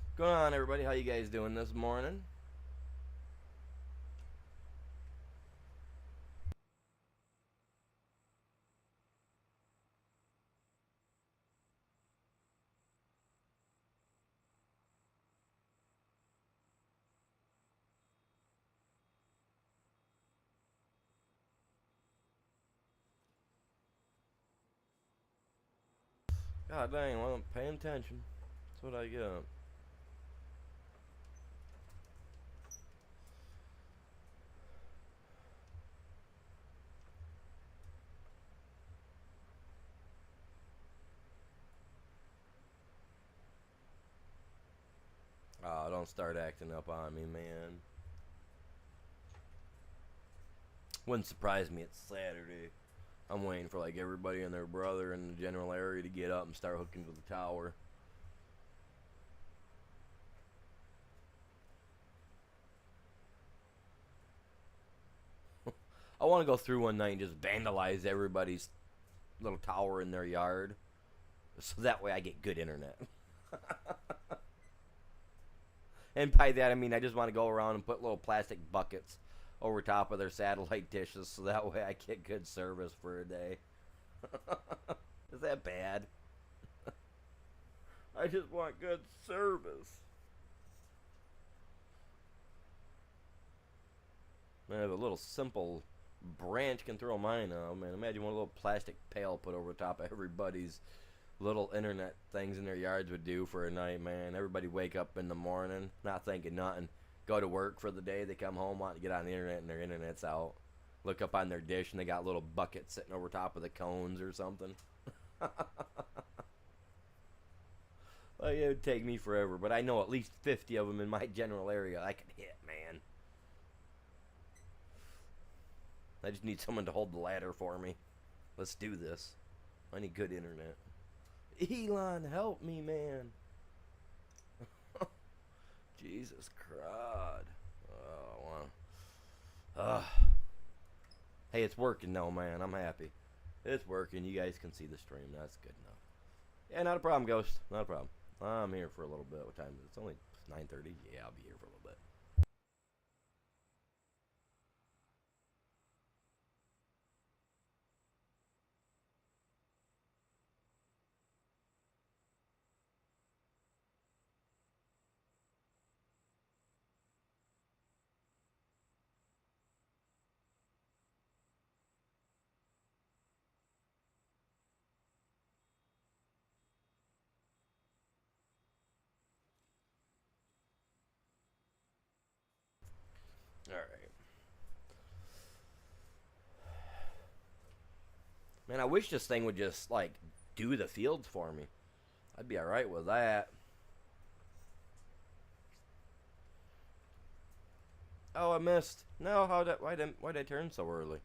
What's going on, everybody? How you guys doing this morning? God dang, well, I'm paying attention. That's what I got. don't start acting up on me, man. Wouldn't surprise me. It's Saturday. I'm waiting for like everybody and their brother in the general area to get up and start hooking to the tower. I want to go through one night and just vandalize everybody's little tower in their yard, so that way I get good internet. And by that I mean I just want to go around and put little plastic buckets over top of their satellite dishes, so that way I get good service for a day. Is that bad? I just want good service. I have a little simple branch can throw mine out, man. Imagine what a little plastic pail put over top of everybody's little internet things in their yards would do for a night, man. Everybody wake up in the morning, not thinking nothing. Go to work for the day. They come home, want to get on the internet, and their internet's out. Look up on their dish, and they got little buckets sitting over top of the cones or something. Like, it would take me forever, but I know at least 50 of them in my general area I can hit, man. I just need someone to hold the ladder for me. Let's do this. I need good internet. Elon, help me, man. Jesus Christ. Oh, wow. Hey, it's working now, man. I'm happy. It's working. You guys can see the stream. That's good enough. Yeah, not a problem, Ghost. Not a problem. I'm here for a little bit. What time is it? It's only 9:30. Yeah, I'll be here for a little bit. Alright. Man, I wish this thing would just, like, do the fields for me. I'd be alright with that. Oh, I missed. No, why'd I turn so early?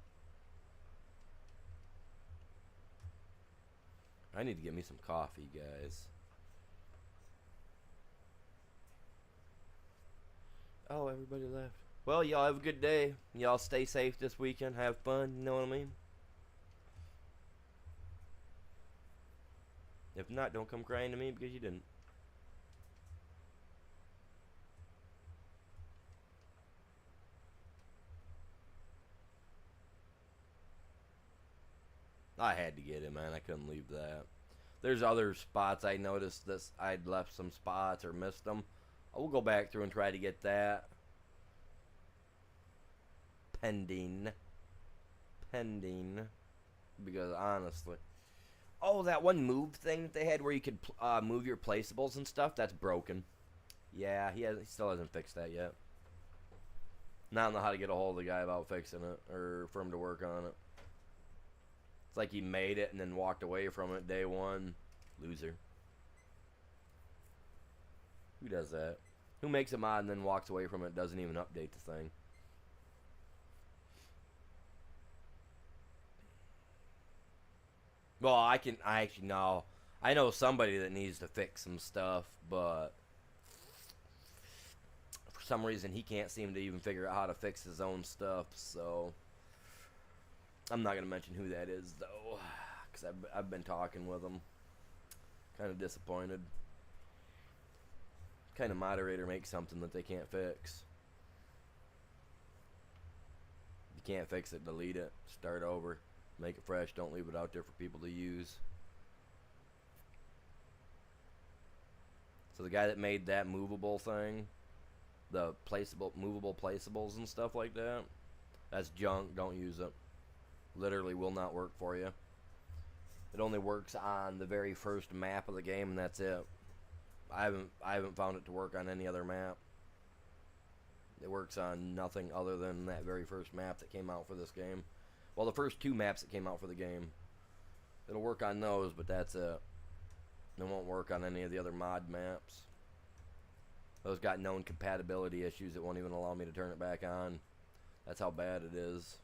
I need to get me some coffee, guys. Oh, everybody left. Well, y'all have a good day. Y'all stay safe this weekend. Have fun. You know what I mean? If not, don't come crying to me because you didn't. I had to get it, man. I couldn't leave that. There's other spots I noticed that I'd left some spots or missed them. I will go back through and try to get that. Pending. Because honestly. Oh, that one move thing that they had where you could move your placeables and stuff, that's broken. Yeah, he still hasn't fixed that yet. Now I don't know how to get a hold of the guy about fixing it, or for him to work on it. It's like he made it and then walked away from it day one. Loser. Who does that? Who makes a mod and then walks away from it, doesn't even update the thing? Well, I actually know. I know somebody that needs to fix some stuff, but for some reason he can't seem to even figure out how to fix his own stuff, so I'm not going to mention who that is, though, because I've been talking with him. Kind of disappointed. Kind of moderator makes something that they can't fix. If you can't fix it, delete it, start over. Make it fresh. Don't leave it out there for people to use. So the guy that made that movable thing, the movable placeables and stuff like that, that's junk. Don't use it. Literally will not work for you. It only works on the very first map of the game, and that's it. I haven't found it to work on any other map. It works on nothing other than that very first map that came out for this game. Well, the first two maps that came out for the game. It'll work on those, but that's it. It won't work on any of the other mod maps. Those got known compatibility issues that won't even allow me to turn it back on. That's how bad it is.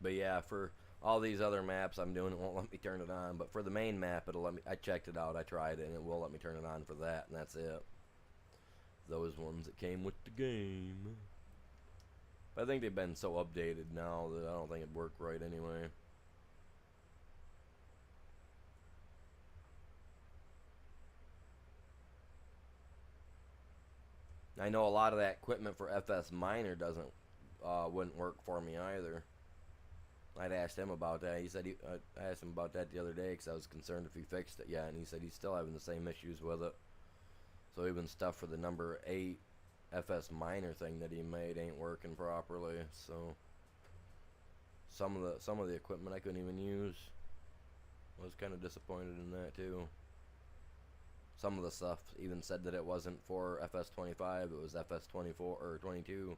But yeah, for all these other maps I'm doing, it won't let me turn it on. But for the main map, it'll let me. I checked it out. I tried it, and it will let me turn it on for that, and that's it. Those ones that came with the game. But I think they've been so updated now that I don't think it'd work right anyway. I know a lot of that equipment for FS Minor wouldn't work for me either. I'd asked him about that. He said I asked him about that the other day because I was concerned if he fixed it yet, and he said he's still having the same issues with it. So even stuff for the number 8 FS Minor thing that he made ain't working properly. So some of the equipment I couldn't even use. I was kind of disappointed in that too. Some of the stuff even said that it wasn't for FS25, it was FS24 or 22.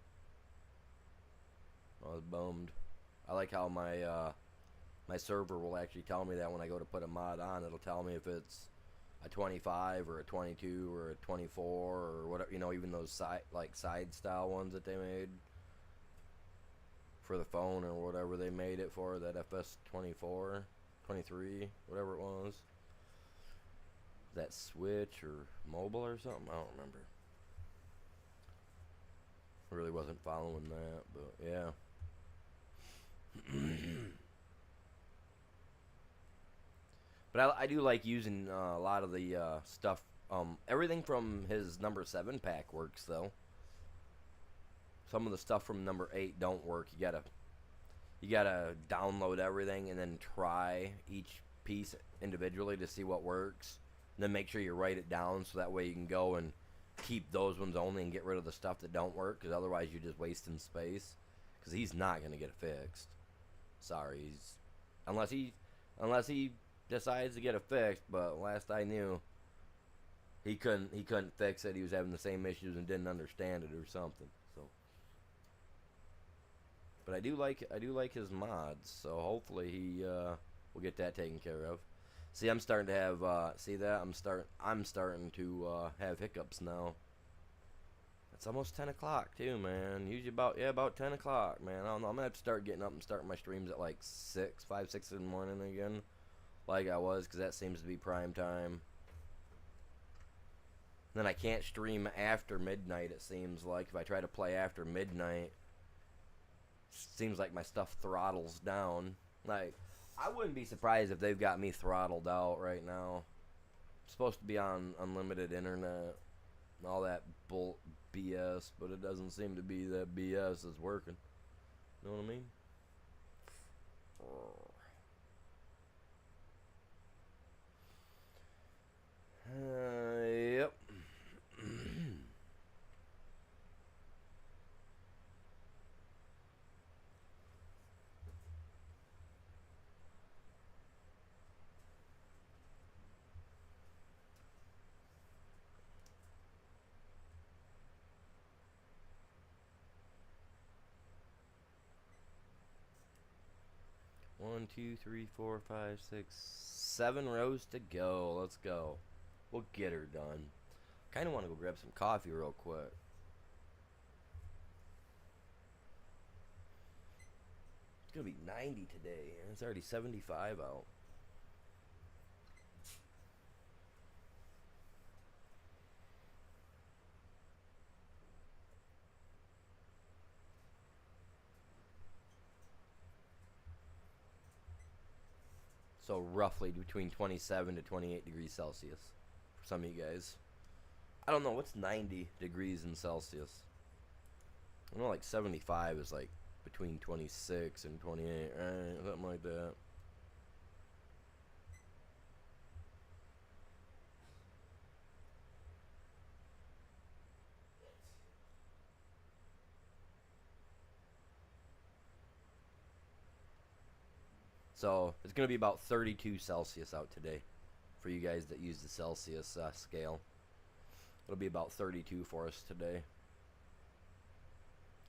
I was bummed. I like how my server will actually tell me that when I go to put a mod on. It'll tell me if it's a 25 or a 22 or a 24 or whatever, you know, even those side style ones that they made for the phone or whatever they made it for, that FS24, 23, whatever it was. That Switch or mobile or something? I don't remember. I really wasn't following that, but yeah. But I do like using a lot of the stuff. Everything from his number 7 pack works though. Some of the stuff from number 8 don't work. You gotta download everything and then try each piece individually to see what works. And then make sure you write it down so that way you can go and keep those ones only and get rid of the stuff that don't work. Because otherwise you're just wasting space. Because he's not gonna get it fixed. Sorry, unless he decides to get it fixed. But last I knew, he couldn't fix it. He was having the same issues and didn't understand it or something. So, but I do like his mods. So hopefully he will get that taken care of. See, I'm starting to have see that I'm starting to have hiccups now. It's almost 10 o'clock too, man. Usually about 10 o'clock, man. I don't know. I'm gonna have to start getting up and starting my streams at like 5, 6 in the morning again, like I was, because that seems to be prime time. Then I can't stream after midnight. It seems like if I try to play after midnight, seems like my stuff throttles down. Like, I wouldn't be surprised if they've got me throttled out right now. I'm supposed to be on unlimited internet and all that BS, but it doesn't seem to be that BS is working. You know what I mean? Yep. 1, 2, 3, 4, 5, 6, 7 rows to go. Let's go. We'll get her done. Kind of want to go grab some coffee real quick. It's going to be 90 today, and it's already 75 out. So roughly between 27 to 28 degrees Celsius for some of you guys. I don't know, what's 90 degrees in Celsius? I know like 75 is like between 26 and 28, right? Something like that. So it's going to be about 32 Celsius out today for you guys that use the Celsius scale. It'll be about 32 for us today.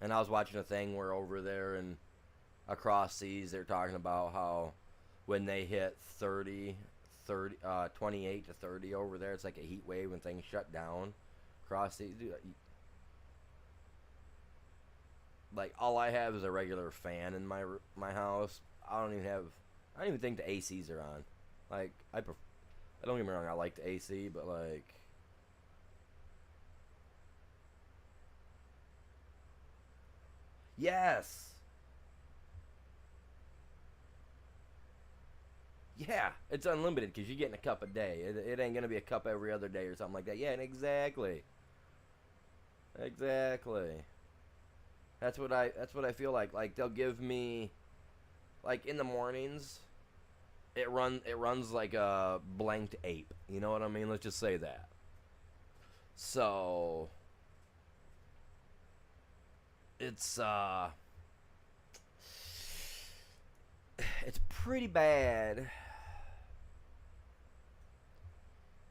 And I was watching a thing where over there in across seas, they're talking about how when they hit 28 to 30 over there, it's like a heat wave when things shut down across seas. Dude, like all I have is a regular fan in my house. I don't even think the ACs are on. Like I don't get me wrong, I like the AC, but like yes. Yeah, it's unlimited because you're getting a cup a day. It ain't gonna be a cup every other day or something like that. Yeah, and exactly, exactly. That's what I feel like. Like they'll give me like in the mornings, it runs like a blanked ape. You know what I mean? Let's just say that. So it's it's pretty bad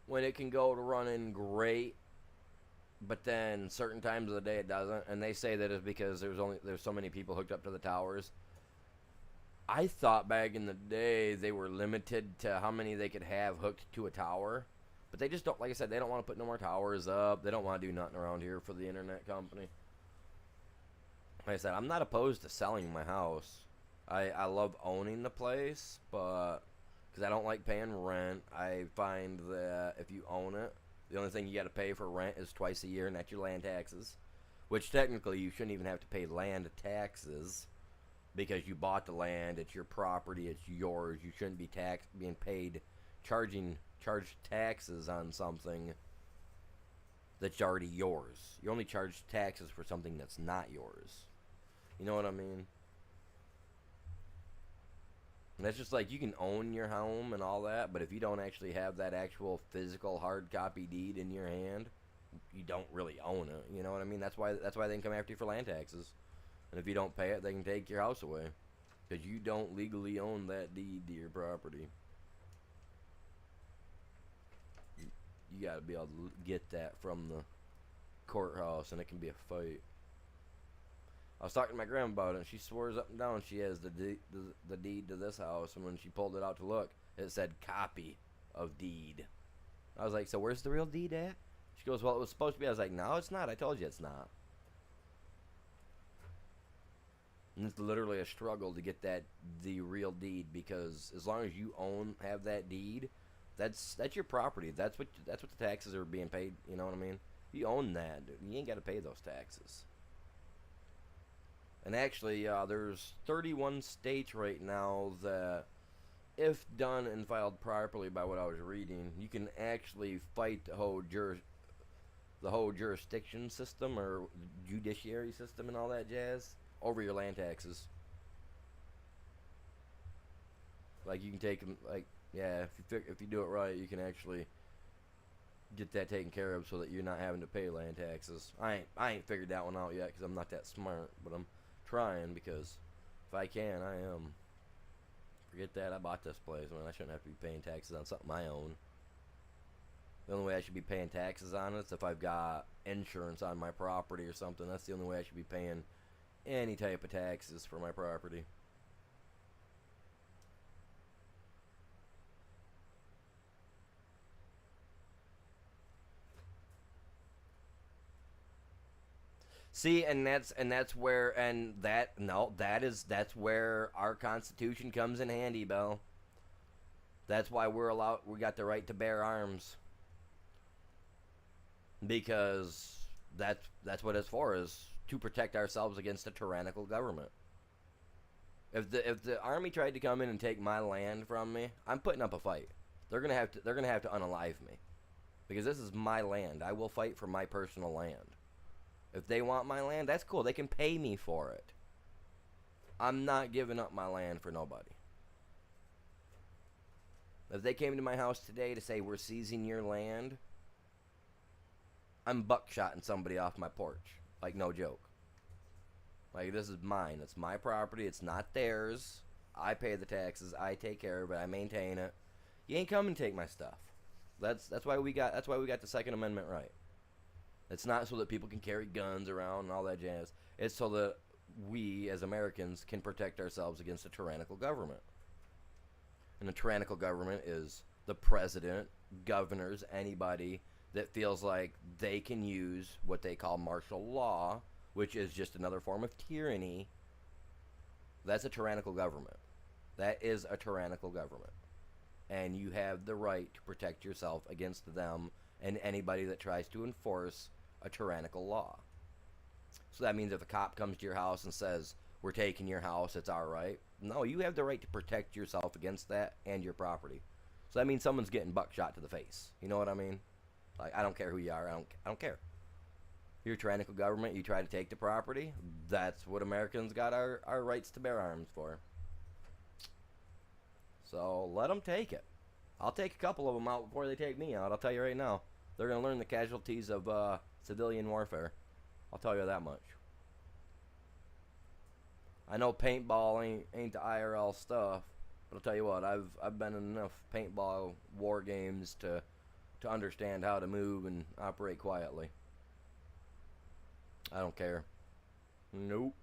when it can go to running great, but then certain times of the day it doesn't. And they say that it's because there's so many people hooked up to the towers. I thought back in the day they were limited to how many they could have hooked to a tower, but they just don't. Like I said, they don't want to put no more towers up. They don't want to do nothing around here for the internet company. Like I said, I'm not opposed to selling my house. I love owning the place, but because I don't like paying rent, I find that if you own it, the only thing you got to pay for rent is twice a year, and that's your land taxes. Which technically you shouldn't even have to pay land taxes because you bought the land. It's your property. It's yours. You shouldn't be being paid, charged taxes on something that's already yours. You only charge taxes for something that's not yours. You know what I mean? And that's just like you can own your home and all that, but if you don't actually have that actual physical hard copy deed in your hand, you don't really own it. You know what I mean? That's why they can come after you for land taxes. And if you don't pay it, they can take your house away because you don't legally own that deed to your property. You got to be able to get that from the courthouse, and it can be a fight. I was talking to my grandma about it, and she swears up and down she has the deed to this house, and when she pulled it out to look, it said copy of deed. I was like, so where's the real deed at? She goes, well, it was supposed to be. I was like, no, it's not. I told you it's not. And it's literally a struggle to get the real deed, because as long as you have that deed, that's your property. That's what the taxes are being paid. You know what I mean? You own that, you ain't got to pay those taxes. And actually, there's 31 states right now that, if done and filed properly by what I was reading, you can actually fight the whole jurisdiction system or judiciary system and all that jazz over your land taxes. Like you can take them, like yeah, if you do it right, you can actually get that taken care of so that you're not having to pay land taxes. I ain't figured that one out yet because I'm not that smart, but I'm trying, because if I can, I am. Forget that I bought this place. I mean, I shouldn't have to be paying taxes on something I own. The only way I should be paying taxes on it is if I've got insurance on my property or something. That's the only way I should be paying any type of taxes for my property. See, that's where that's where our Constitution comes in handy, Bill. That's why we got the right to bear arms. Because that's what it's for, is to protect ourselves against a tyrannical government. If the army tried to come in and take my land from me, I'm putting up a fight. They're gonna have to unalive me. Because this is my land. I will fight for my personal land. If they want my land, that's cool. They can pay me for it. I'm not giving up my land for nobody. If they came to my house today to say, we're seizing your land, I'm buckshotting somebody off my porch. Like, no joke. Like, this is mine. It's my property. It's not theirs. I pay the taxes. I take care of it. I maintain it. You ain't come and take my stuff. That's why we got the Second Amendment right. It's not so that people can carry guns around and all that jazz. It's so that we as Americans can protect ourselves against a tyrannical government. And a tyrannical government is the president, governors, anybody that feels like they can use what they call martial law, which is just another form of tyranny. That's a tyrannical government. That is a tyrannical government. And you have the right to protect yourself against them and anybody that tries to enforce a tyrannical law. So that means if a cop comes to your house and says, we're taking your house, it's our right. No, you have the right to protect yourself against that and your property. So that means someone's getting buckshot to the face. You know what I mean? Like, I don't care who you are. I don't care. You're a tyrannical government. You try to take the property. That's what Americans got our rights to bear arms for. So let them take it. I'll take a couple of them out before they take me out. I'll tell you right now. They're going to learn the casualties of civilian warfare. I'll tell you that much. I know paintball ain't the IRL stuff, but I'll tell you what, I've been in enough paintball war games to understand how to move and operate quietly. I don't care. Nope.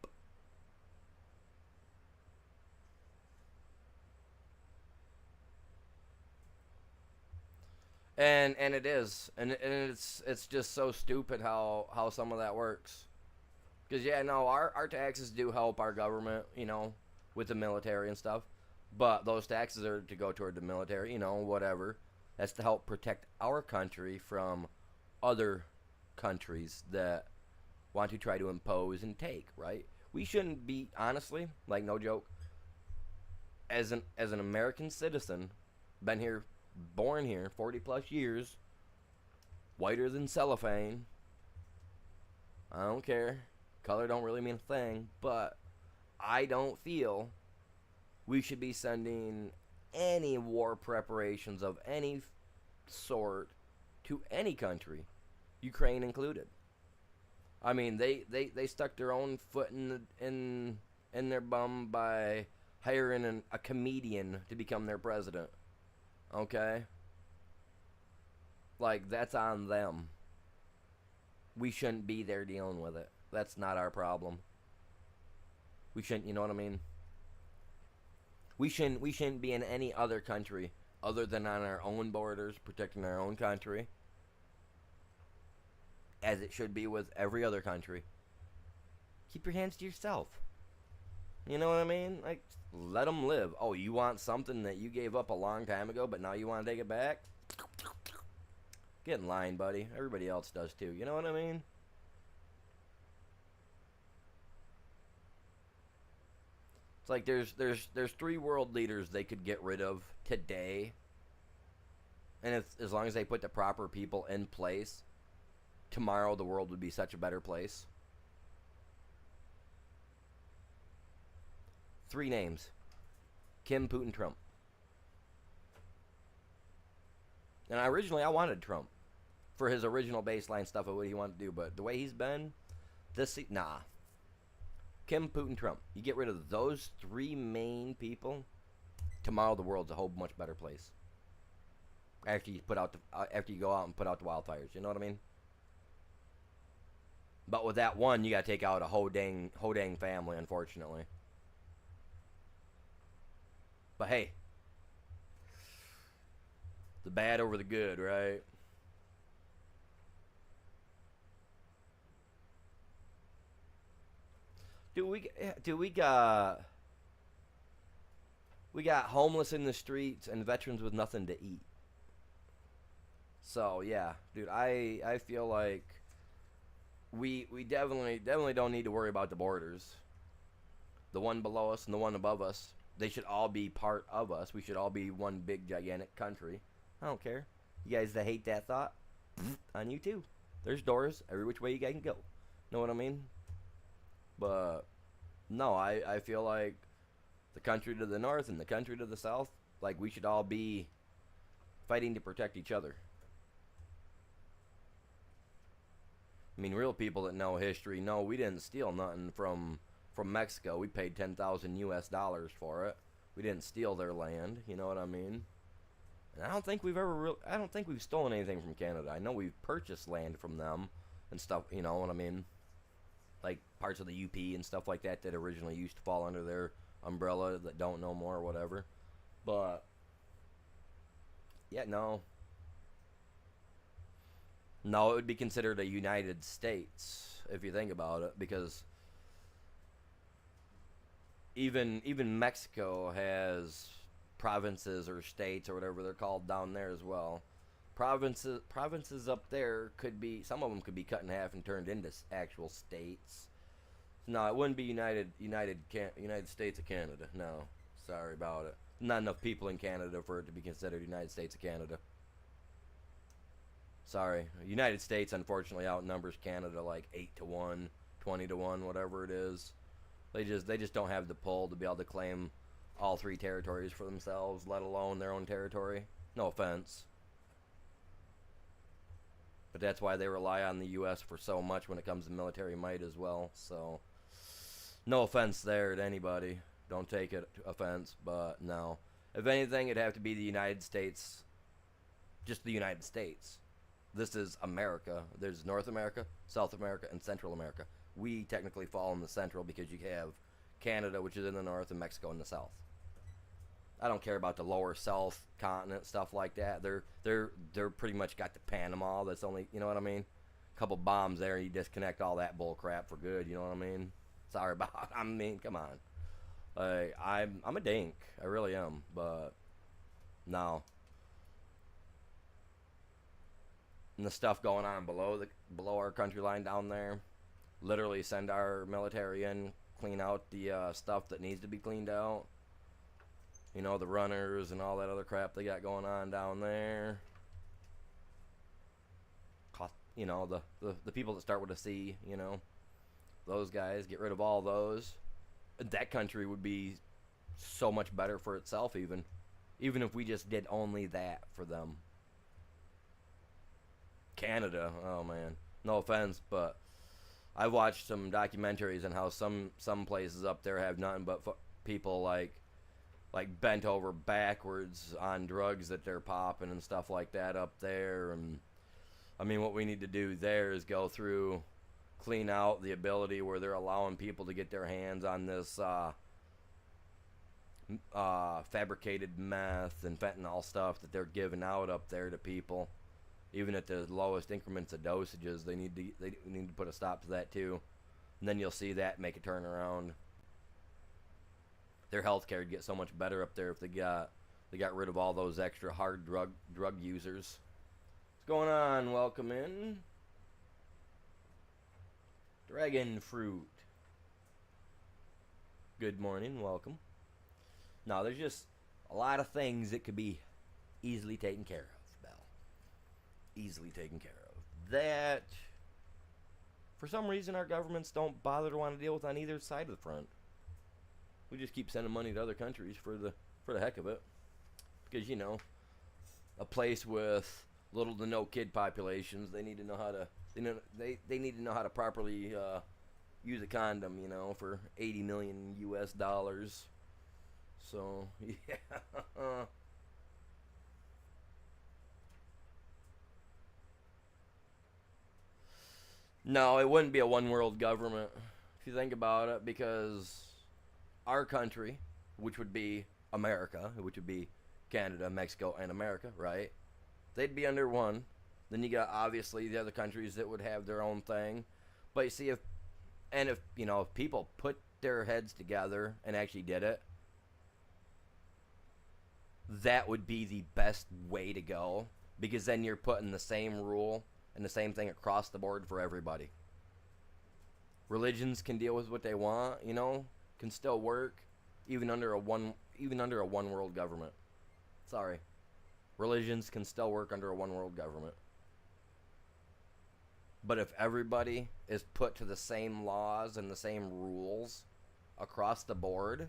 And it is, and it's just so stupid how some of that works. Because yeah, no, our taxes do help our government, you know, with the military and stuff. But those taxes are to go toward the military, you know, whatever. That's to help protect our country from other countries that want to try to impose and take, right? We shouldn't be, honestly, like no joke, as an American citizen, been here, born here, 40 plus years, whiter than cellophane. I don't care. Color don't really mean a thing, but I don't feel we should be sending any war preparations of any sort to any country, Ukraine included. I mean, they stuck their own foot in their bum by hiring a comedian to become their president. Okay? Like, that's on them. We shouldn't be there dealing with it. That's not our problem. We shouldn't, you know what I mean? We shouldn't be in any other country other than on our own borders, protecting our own country, as it should be with every other country. Keep your hands to yourself. You know what I mean? Like, let them live. Oh, you want something that you gave up a long time ago, but now you want to take it back? Get in line, buddy. Everybody else does too. You know what I mean? It's like there's three world leaders they could get rid of today, and if, as long as they put the proper people in place, tomorrow the world would be such a better place. Three names: Kim, Putin, Trump. And originally I wanted Trump for his original baseline stuff of what he wanted to do, but the way he's been, nah. Kim, Putin, Trump. You get rid of those three main people, tomorrow the world's a whole much better place. After you go out and put out the wildfires, you know what I mean? But with that one, you gotta take out a whole dang family, unfortunately. But hey, the bad over the good, right? We got homeless in the streets and veterans with nothing to eat. So yeah, dude, I feel like we definitely don't need to worry about the borders. The one below us and the one above us, they should all be part of us. We should all be one big gigantic country. I don't care. You guys that hate that thought, on you too. There's doors every which way you guys can go. Know what I mean? But no, I feel like the country to the north and the country to the south, like we should all be fighting to protect each other. I mean, real people that know history know we didn't steal nothing from Mexico. We paid 10,000 US dollars for it. We didn't steal their land, you know what I mean? And I don't think we've stolen anything from Canada. I know we've purchased land from them and stuff, you know what I mean? like parts of the UP and stuff like that that originally used to fall under their umbrella that don't no more or whatever. But yeah, no, no, it would be considered a United States if you think about it, because even Mexico has provinces or states or whatever they're called down there as well. Provinces up there could be, some of them could be cut in half and turned into actual states. No, it wouldn't be United States of Canada. No, sorry about it. Not enough people in Canada for it to be considered United States of Canada. Sorry, United States unfortunately outnumbers Canada like 8-1, 20-1, whatever it is. They just don't have the pull to be able to claim all three territories for themselves, let alone their own territory. No offense. But that's why they rely on the U.S. for so much when it comes to military might as well. So, no offense there to anybody. Don't take it offense, but no. If anything, it'd have to be the United States. Just the United States. This is America. There's North America, South America, and Central America. We technically fall in the central because you have Canada, which is in the north, and Mexico in the south. I don't care about the lower south continent, stuff like that. They're pretty much got the Panama. That's only, you know what I mean? A couple bombs there, and you disconnect all that bull crap for good. You know what I mean? Sorry about. I mean, come on. I'm a dink. I really am. But no. And the stuff going on below our country line down there. Literally send our military in, clean out the stuff that needs to be cleaned out. You know, the runners and all that other crap they got going on down there. You know, the people that start with a C, you know. Those guys, get rid of all those. That country would be so much better for itself even. Even if we just did only that for them. Canada, oh man. No offense, but I've watched some documentaries on how some places up there have nothing but people like bent over backwards on drugs that they're popping and stuff like that up there. And I mean, what we need to do there is go through, clean out the ability where they're allowing people to get their hands on this fabricated meth and fentanyl stuff that they're giving out up there to people. Even at the lowest increments of dosages, they need to put a stop to that too. And then you'll see that make a turnaround. Their healthcare would get so much better up there if they got rid of all those extra hard drug users. What's going on? Welcome in. Dragon fruit. Good morning. Welcome. Now, there's just a lot of things that could be easily taken care of. Easily taken care of. That, for some reason, our governments don't bother to want to deal with on either side of the front. We just keep sending money to other countries for the heck of it, because you know, a place with little to no kid populations, they need to know how to they need to know how to properly use a condom, you know, for $80 million US. So yeah. No, it wouldn't be a one world government if you think about it, because our country, which would be America, which would be Canada, Mexico, and America, right? They'd be under one. Then you got obviously the other countries that would have their own thing. But you see, if you know, if people put their heads together and actually did it, that would be the best way to go, because then you're putting the same rule and the same thing across the board for everybody. Religions can deal with what they want, you know, can still work even under a one world government. Sorry. Religions can still work under a one world government. But if everybody is put to the same laws and the same rules across the board,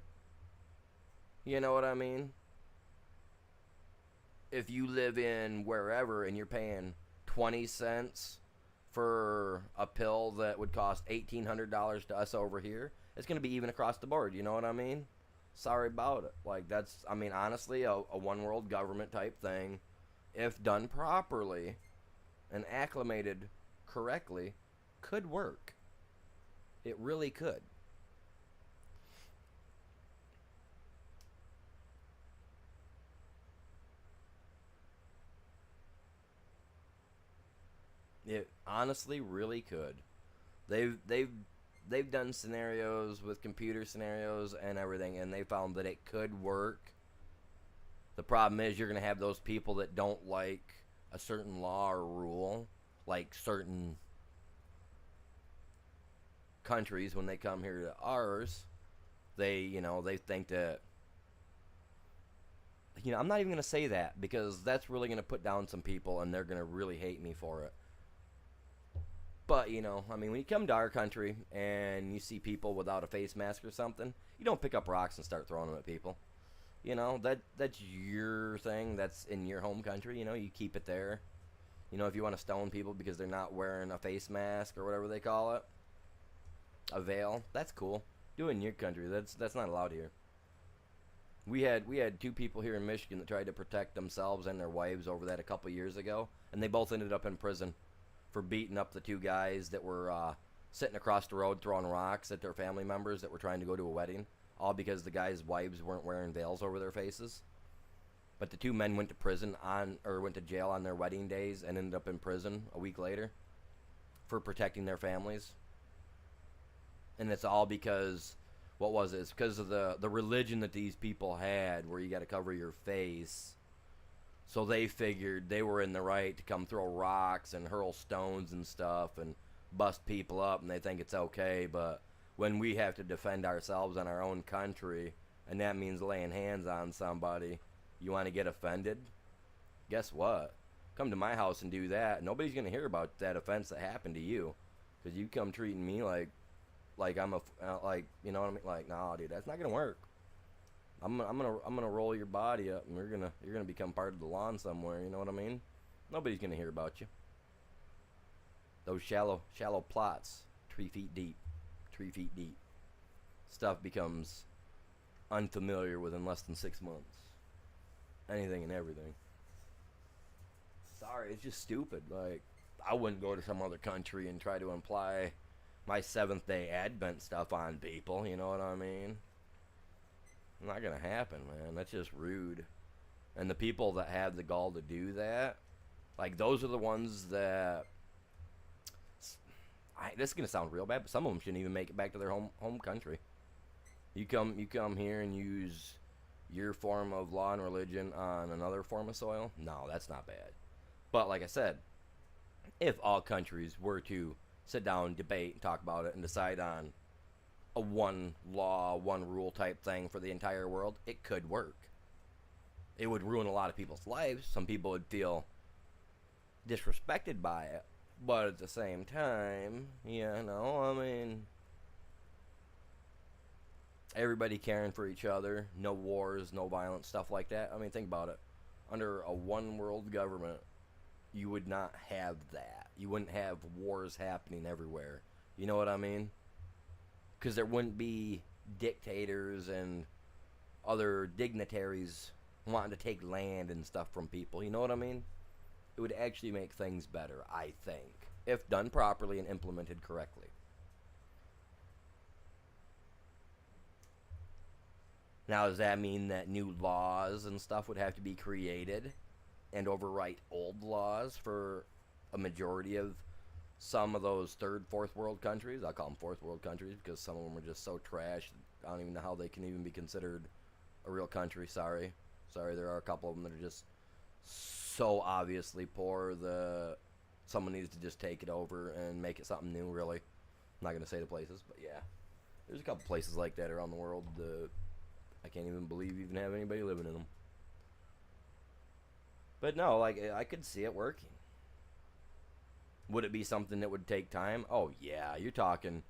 you know what I mean? If you live in wherever and you're paying 20 cents for a pill that would cost $1,800 to us over here, it's going to be even across the board. You know what I mean? Sorry about it. Like, that's, I mean, honestly, a one world government type thing, if done properly and acclimated correctly, could work. It really could. It honestly really could. They've they've they've done scenarios with computer scenarios and everything, and they found that it could work. The problem is you're gonna have those people that don't like a certain law or rule, like certain countries when they come here to ours. They think that, I'm not even gonna say that because that's really gonna put down some people, and they're gonna really hate me for it. But I mean, when you come to our country and you see people without a face mask or something, you don't pick up rocks and start throwing them at people. That's your thing. That's in your home country. You keep it there. If you want to stone people because they're not wearing a face mask or whatever they call it, a veil, that's cool. Do it in your country. That's not allowed here. We had two people here in Michigan that tried to protect themselves and their wives over that a couple years ago, and they both ended up in prison for beating up the two guys that were sitting across the road throwing rocks at their family members that were trying to go to a wedding, all because the guys' wives weren't wearing veils over their faces. But the two men went to went to jail on their wedding days and ended up in prison a week later for protecting their families. And it's all because, what was it? It's because of the religion that these people had, where you got to cover your face. So they figured they were in the right to come throw rocks and hurl stones and stuff and bust people up, and they think it's okay. But when we have to defend ourselves in our own country, and that means laying hands on somebody, you want to get offended? Guess what? Come to my house and do that. Nobody's going to hear about that offense that happened to you, because you come treating me like I'm you know what I mean? Like, nah, dude, that's not going to work. I'm gonna roll your body up, and you're gonna become part of the lawn somewhere. You know what I mean? Nobody's gonna hear about you. Those shallow plots, 3 feet deep, 3 feet deep. Stuff becomes unfamiliar within less than 6 months. Anything and everything. Sorry, it's just stupid. Like, I wouldn't go to some other country and try to imply my Seventh Day Advent stuff on people. You know what I mean? Not gonna happen, man. That's just rude. And the people that have the gall to do that, like, those are the ones that, this is gonna sound real bad, but some of them shouldn't even make it back to their home country. You come here and use your form of law and religion on another form of soil. No, that's not bad. But like I said, if all countries were to sit down, debate, and talk about it, and decide on a one law, one rule type thing for the entire world, it could work. It would ruin a lot of people's lives. Some people would feel disrespected by it. But at the same time, I mean, everybody caring for each other, no wars, no violence, stuff like that. I mean, think about it. Under a one world government, you would not have that. You wouldn't have wars happening everywhere. You know what I mean? Because there wouldn't be dictators and other dignitaries wanting to take land and stuff from people. You know what I mean? It would actually make things better, I think, if done properly and implemented correctly. Now, does that mean that new laws and stuff would have to be created and overwrite old laws for a majority of some of those third, fourth world countries? I'll call them fourth world countries because some of them are just so trash. I don't even know how they can even be considered a real country. Sorry, there are a couple of them that are just so obviously poor that someone needs to just take it over and make it something new, really. I'm not going to say the places, but yeah. There's a couple places like that around the world that I can't even believe even have anybody living in them. But no, like, I could see it working. Would it be something that would take time? Oh yeah, you're talking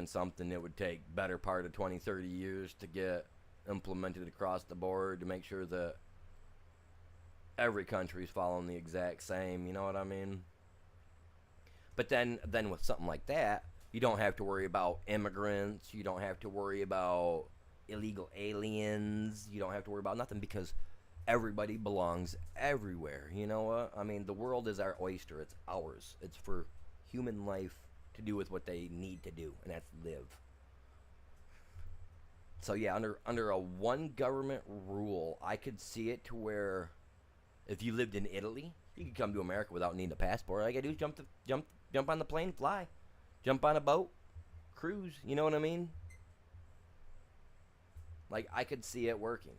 something that would take better part of 20, 30 years to get implemented across the board to make sure that every country's following the exact same, you know what I mean? But then with something like that, you don't have to worry about immigrants, you don't have to worry about illegal aliens, you don't have to worry about nothing because everybody belongs everywhere. You know what? I mean, the world is our oyster. It's ours. It's for human life to do with what they need to do, and that's live. So yeah, under a one government rule, I could see it to where if you lived in Italy, you could come to America without needing a passport. All you gotta do is jump on the plane, fly, jump on a boat, cruise. You know what I mean? Like, I could see it working.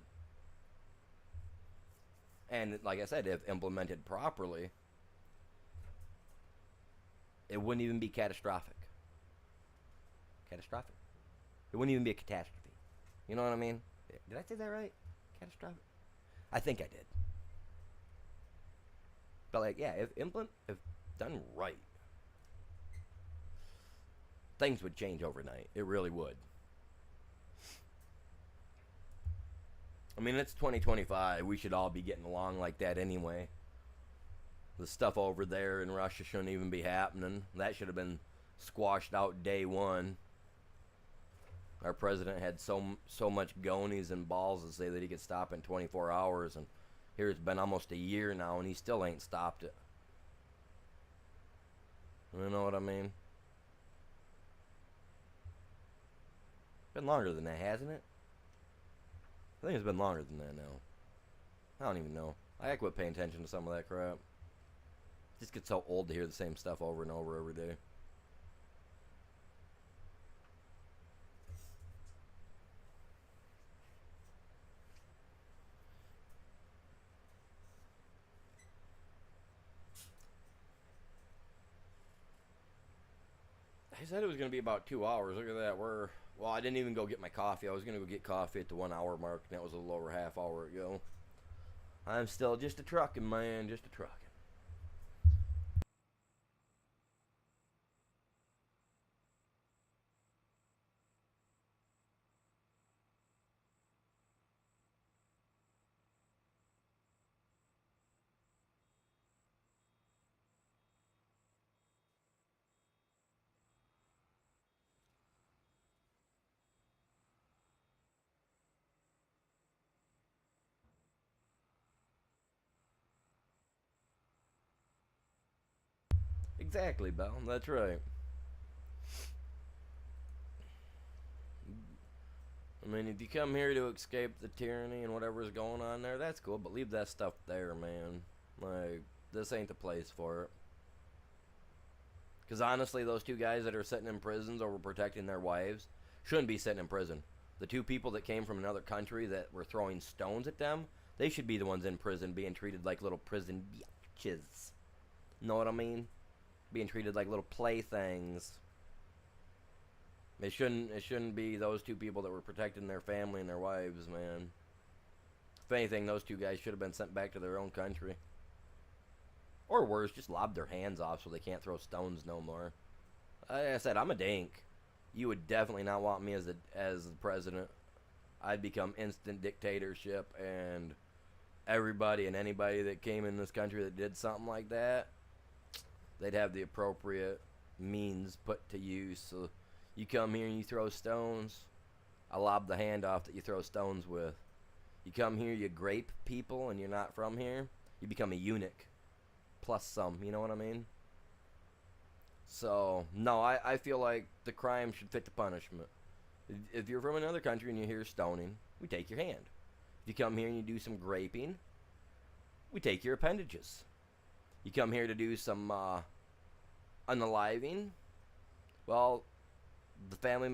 And like I said, if implemented properly, it wouldn't even be catastrophic. Catastrophic. It wouldn't even be a catastrophe. You know what I mean? Did I say that right? Catastrophic? I think I did. But like, yeah, if done right, things would change overnight. It really would. I mean, it's 2025. We should all be getting along like that anyway. The stuff over there in Russia shouldn't even be happening. That should have been squashed out day one. Our president had so much gonies and balls to say that he could stop in 24 hours, and here it's been almost a year now, and he still ain't stopped it. You know what I mean? Been longer than that, hasn't it? I think it's been longer than that now. I don't even know. I quit paying attention to some of that crap. Just get so old to hear the same stuff over and over every day. I said it was going to be about 2 hours. Look at that. Well, I didn't even go get my coffee. I was going to go get coffee at the 1 hour mark, and that was a little over half hour ago. I'm still just a trucking, man. Just a trucking. Exactly, Belle. That's right. I mean, if you come here to escape the tyranny and whatever's going on there, that's cool, but leave that stuff there, man. Like, this ain't the place for it. Because honestly, those two guys that are sitting in prisons over protecting their wives shouldn't be sitting in prison. The two people that came from another country that were throwing stones at them, they should be the ones in prison being treated like little prison bitches. Know what I mean? Being treated like little playthings. It shouldn't be those two people that were protecting their family and their wives, man. If anything, those two guys should have been sent back to their own country. Or worse, just lob their hands off so they can't throw stones no more. Like I said, I'm a dink. You would definitely not want me as the president. I'd become instant dictatorship, and everybody and anybody that came in this country that did something like that, they'd have the appropriate means put to use. So you come here and you throw stones, I lob the hand off that you throw stones with. You come here, you grape people, and you're not from here, you become a eunuch. Plus some, you know what I mean? So, no, I feel like the crime should fit the punishment. If you're from another country and you hear stoning, we take your hand. If you come here and you do some graping, we take your appendages. You come here to do some unaliving, well, the family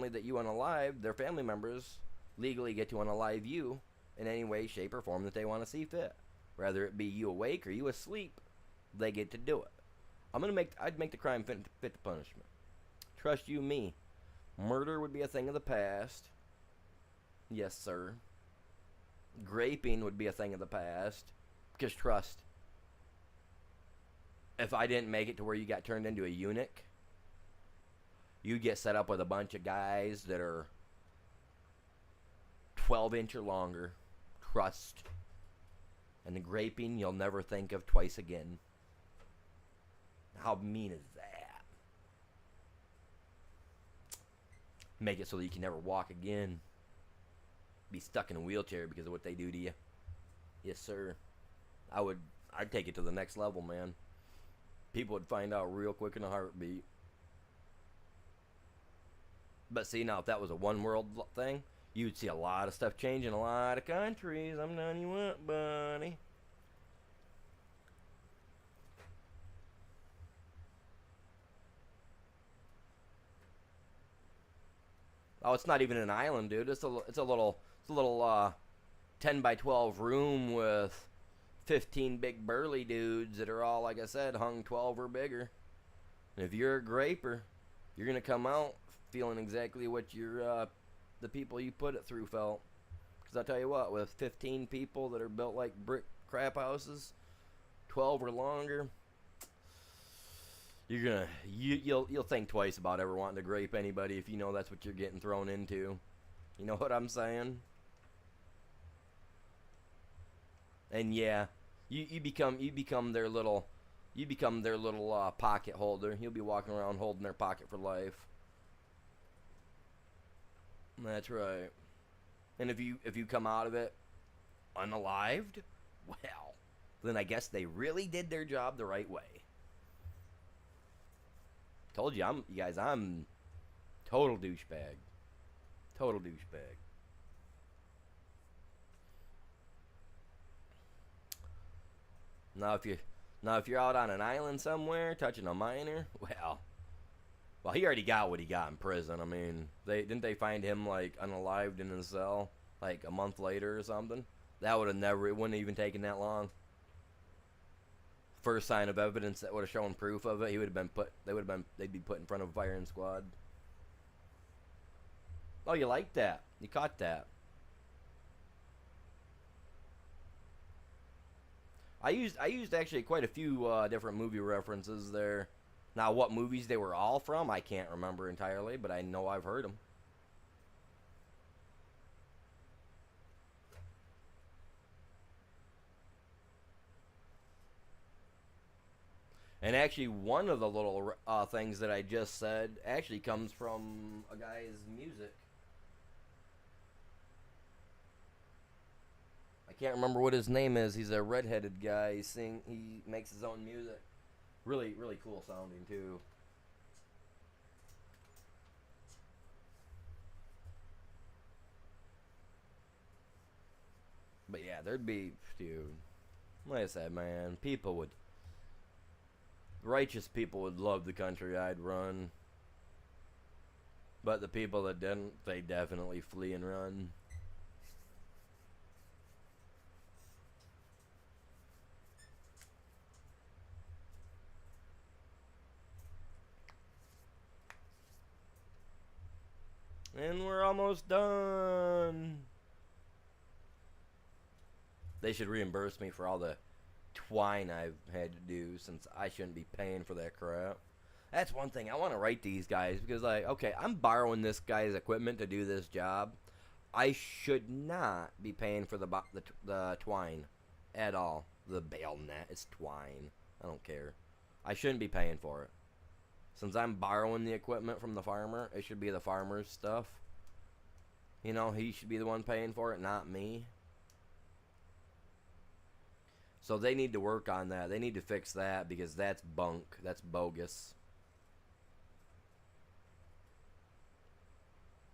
that you unalive, their family members legally get to unalive you in any way, shape, or form that they want to see fit. Whether it be you awake or you asleep, they get to do it. I'd make the crime fit the punishment. Trust you me. Murder would be a thing of the past. Yes, sir. Graping would be a thing of the past. Because trust, if I didn't make it to where you got turned into a eunuch, you'd get set up with a bunch of guys that are 12-inch or longer. Trust. And the graping you'll never think of twice again. How mean is that? Make it so that you can never walk again. Be stuck in a wheelchair because of what they do to you. Yes, sir. I'd take it to the next level, man. People would find out real quick in a heartbeat. But see, now if that was a one world thing, you'd see a lot of stuff change in a lot of countries. I'm telling you what, buddy. Oh, it's not even an island, dude. It's a little 10 by 12 room with 15 big burly dudes that are all, like I said, hung 12 or bigger. And if you're a graper, you're gonna come out feeling exactly what the people you put it through felt. Because I tell you what, with 15 people that are built like brick crap houses, 12 or longer, you'll think twice about ever wanting to grape anybody if you know that's what you're getting thrown into. You know what I'm saying? And yeah, you become their little pocket holder. You'll be walking around holding their pocket for life. That's right. And if you come out of it unalived, well, then I guess they really did their job the right way. Told you, I'm total douchebag. Total douchebag. Now if you're out on an island somewhere touching a minor, well, he already got what he got in prison. I mean, they find him like unalived in his cell like a month later or something. That would have never, it wouldn't have even taken that long. First sign of evidence that would have shown proof of it, they'd be put in front of a firing squad. Oh, you like that? You caught that? I used actually quite a few different movie references there. Now, what movies they were all from, I can't remember entirely, but I know I've heard them. And actually, one of the little things that I just said actually comes from a guy's music. I can't remember what his name is. He's a redheaded guy. He makes his own music. Really, really cool sounding too. But yeah, there'd be, dude. Like I said, man, righteous people would love the country I'd run. But the people that didn't, they definitely flee and run. And we're almost done. They should reimburse me for all the twine I've had to do, since I shouldn't be paying for that crap. That's one thing I want to write these guys, because like, okay, I'm borrowing this guy's equipment to do this job. I should not be paying for the twine at all. The bale net, it's twine. I don't care. I shouldn't be paying for it. Since I'm borrowing the equipment from the farmer, it should be the farmer's stuff. You know, he should be the one paying for it, not me. So they need to work on that. They need to fix that, because that's bunk. That's bogus.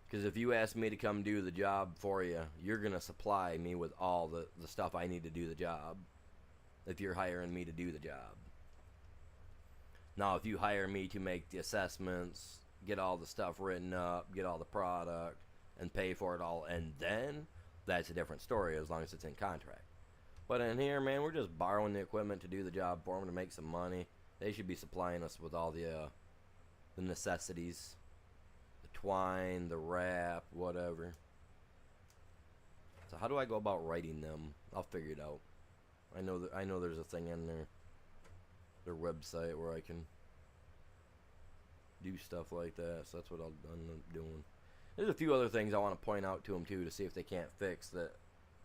Because if you ask me to come do the job for you, you're going to supply me with all the stuff I need to do the job. If you're hiring me to do the job. Now, if you hire me to make the assessments, get all the stuff written up, get all the product, and pay for it all, and then, that's a different story as long as it's in contract. But in here, man, we're just borrowing the equipment to do the job for them to make some money. They should be supplying us with all the necessities. The twine, the wrap, whatever. So how do I go about writing them? I'll figure it out. I know there's a thing in their website where I can do stuff like that. So that's what I'll end up doing. There's a few other things I want to point out to them too, to see if they can't fix that.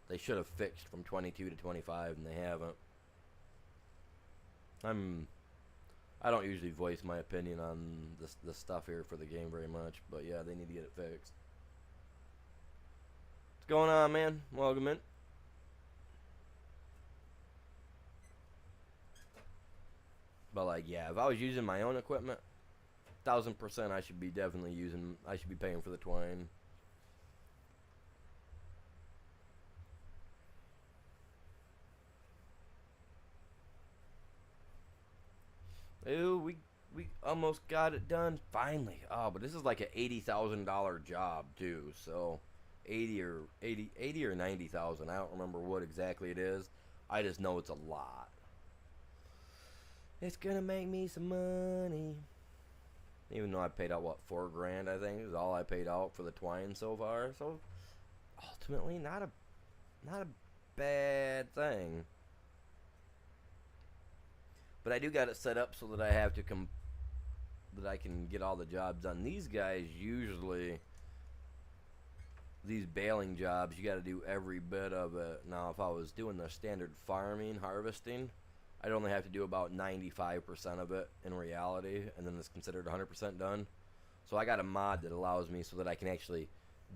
They should have fixed from 22 to 25, and they haven't. I don't usually voice my opinion on the stuff here for the game very much, but yeah, they need to get it fixed. What's going on, man? Welcome in. But like, yeah, if I was using my own equipment, 1000% I should be definitely using, I should be paying for the twine. Ooh, we almost got it done finally. Oh, but this is like an $80,000 job too. So 80 or 90,000. I don't remember what exactly it is. I just know it's a lot. It's gonna make me some money. Even though I paid out what, 4 grand, I think is all I paid out for the twine so far. So ultimately, not a bad thing. But I do got it set up so that I have to that I can get all the jobs done. These guys usually, these baling jobs, you got to do every bit of it. Now, if I was doing the standard farming, harvesting, I'd only have to do about 95% of it in reality, and then it's considered 100% done. So I got a mod that allows me so that I can actually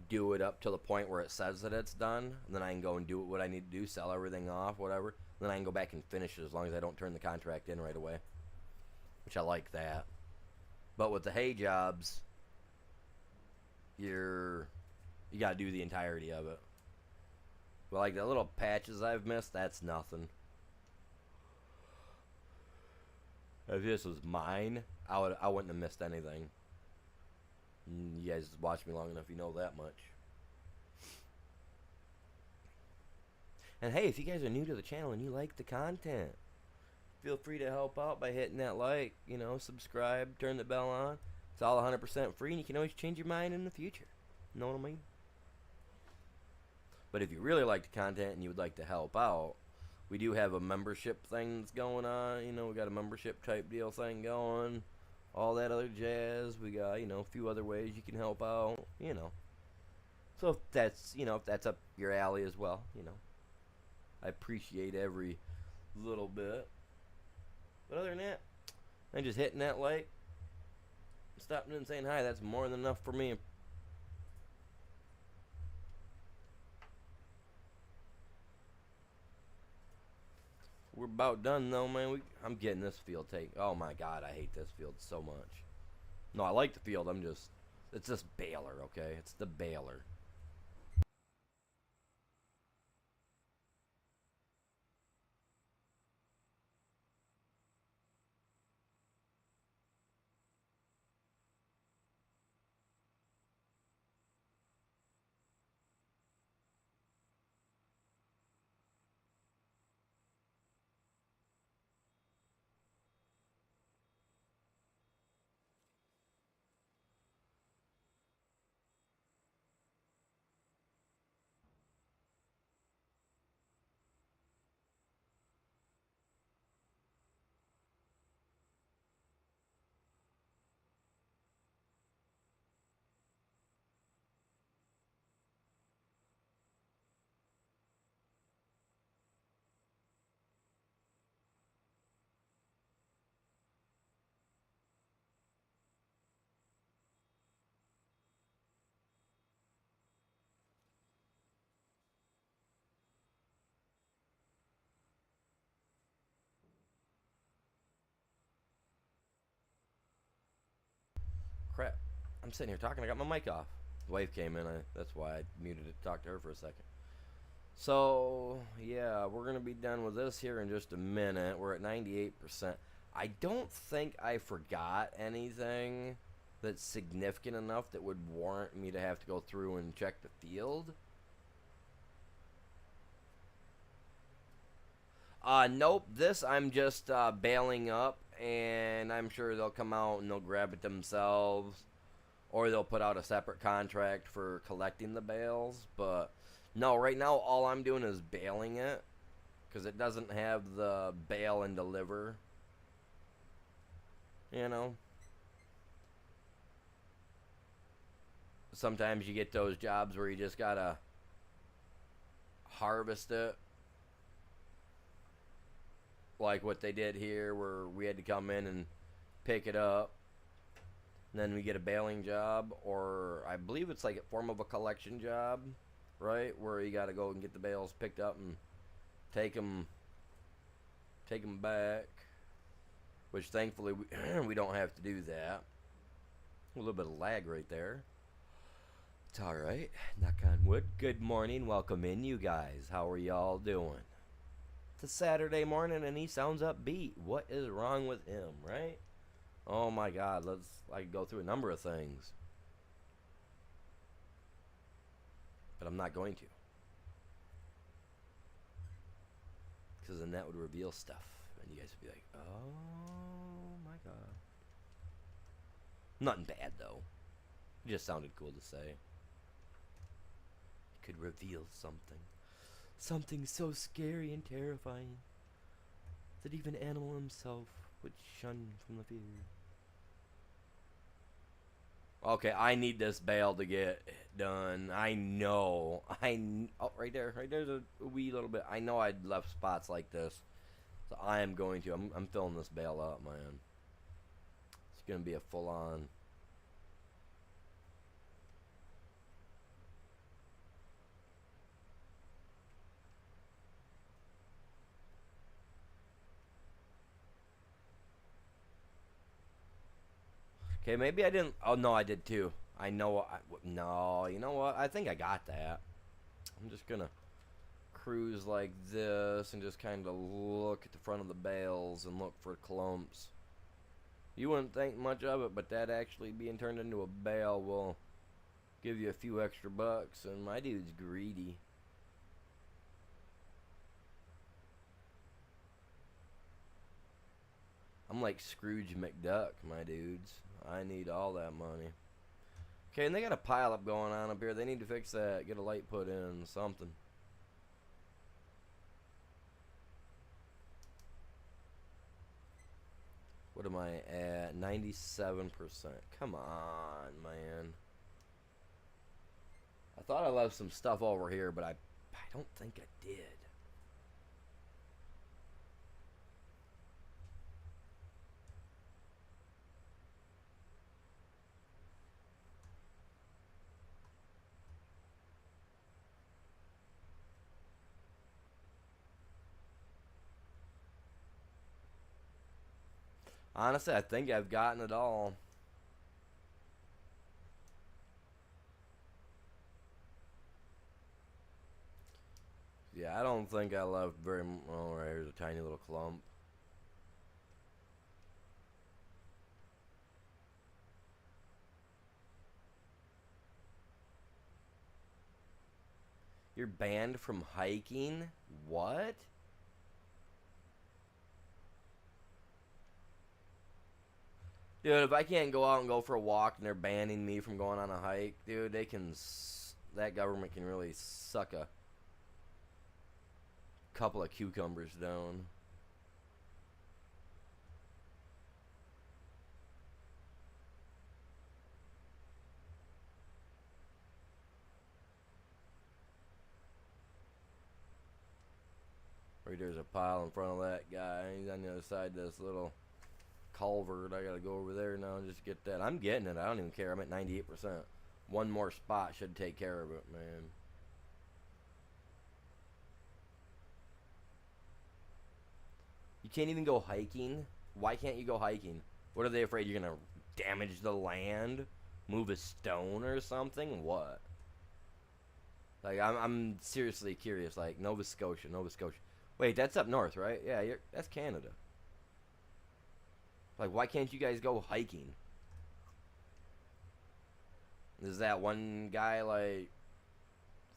do it up to the point where it says that it's done, and then I can go and do what I need to do, sell everything off, whatever. Then I can go back and finish it as long as I don't turn the contract in right away, which I like that. But with the hay jobs, you gotta do the entirety of it. But like the little patches I've missed, that's nothing. If this was mine, I wouldn't have missed anything. You guys watch me long enough, you know that much. And hey, if you guys are new to the channel and you like the content, feel free to help out by hitting that like, subscribe, turn the bell on. It's all 100% free, and you can always change your mind in the future. Know what I mean? But if you really like the content and you would like to help out, we do have a membership thing that's going on. We got a membership type deal thing going. All that other jazz. We got, a few other ways you can help out, So if that's up your alley as well, I appreciate every little bit. But other than that, I'm just hitting that like, stopping and saying hi. That's more than enough for me. We're about done though, man. I'm getting this field taken. Oh my god, I hate this field so much. No, I like the field. It's this baler, okay? It's the baler. Crap. I'm sitting here talking. I got my mic off. The wife came in. That's why I muted it to talk to her for a second. So, yeah, we're going to be done with this here in just a minute. We're at 98%. I don't think I forgot anything that's significant enough that would warrant me to have to go through and check the field. Nope. This I'm just bailing up, and I'm sure they'll come out and they'll grab it themselves, or they'll put out a separate contract for collecting the bales. But no, right now all I'm doing is baling it, because it doesn't have the bale and deliver. Sometimes you get those jobs where you just gotta harvest it, like what they did here, where we had to come in and pick it up, and then we get a baling job, or I believe it's like a form of a collection job, right, where you got to go and get the bales picked up and take them back, which thankfully we don't have to do that. A little bit of lag right there. It's alright. Knock on wood. Good morning. Welcome in, you guys. How are y'all doing? It's a Saturday morning and he sounds upbeat. What is wrong with him, right? Oh my god, I could go through a number of things. But I'm not going to. Because then that would reveal stuff. And you guys would be like, oh my god. Nothing bad though. It just sounded cool to say. It could reveal something. Something so scary and terrifying that even Animal himself would shun from the fear. Okay, I need this bale to get done. I know. Oh, right there. Right there's a wee little bit. I know I'd left spots like this. So I am going to. I'm filling this bale up, man. It's going to be a full-on... Okay, maybe I didn't... Oh, no, I did too. I know... No, you know what? I think I got that. I'm just going to cruise like this and just kind of look at the front of the bales and look for clumps. You wouldn't think much of it, but that actually being turned into a bale will give you a few extra bucks, and my dude's greedy. I'm like Scrooge McDuck, my dudes. I need all that money. Okay, and they got a pile up going on up here. They need to fix that. Get a light put in, something. What am I at? 97%. Come on, man. I thought I left some stuff over here, but I don't think I did. Honestly, I think I've gotten it all. Yeah, I don't think I left very much. Oh, right, here's a tiny little clump. You're banned from hiking? What? Dude, if I can't go out and go for a walk and they're banning me from going on a hike, dude, they can... That government can really suck a couple of cucumbers down. Right there's a pile in front of that guy. He's on the other side of this little culvert. I gotta go over there now and just get that. I'm getting it. I don't even care. I'm at 98%. One more spot should take care of it, man. You can't even go hiking? Why can't you go hiking? What are they afraid you're gonna damage the land? Move a stone or something? What? Like, I'm seriously curious. Like, Nova Scotia. Wait, that's up north, right? Yeah, that's Canada. Like, why can't you guys go hiking? Is that one guy, like,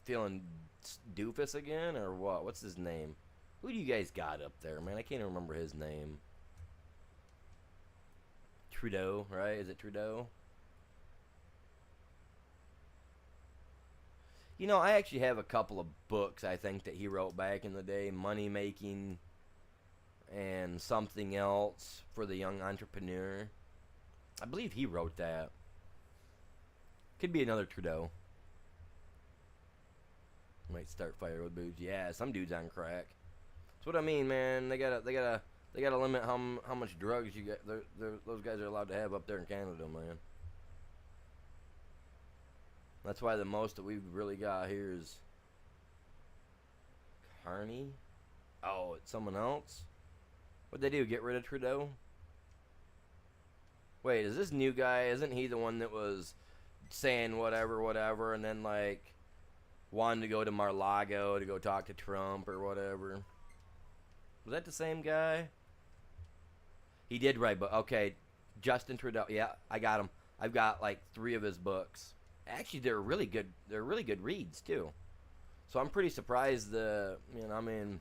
feeling doofus again, or what? What's his name? Who do you guys got up there, man? I can't even remember his name. Trudeau, right? Is it Trudeau? You know, I actually have a couple of books, I think, that he wrote back in the day. Money Making and something else for the young entrepreneur. I believe he wrote that. Could be another Trudeau. Might start fire with booze. Yeah, some dude's on crack. That's what I mean, man. They gotta limit how much drugs you get. Those guys are allowed to have up there in Canada, man. That's why the most that we've really got here is Carney. Oh, it's someone else. What'd they do? Get rid of Trudeau? Wait, is this new guy? Isn't he the one that was saying whatever, whatever, and then like wanted to go to Mar-a-Lago to go talk to Trump or whatever? Was that the same guy? He did write, but okay, Justin Trudeau. Yeah, I got him. I've got like 3 of his books. Actually, they're really good. They're really good reads too. So I'm pretty surprised. I mean,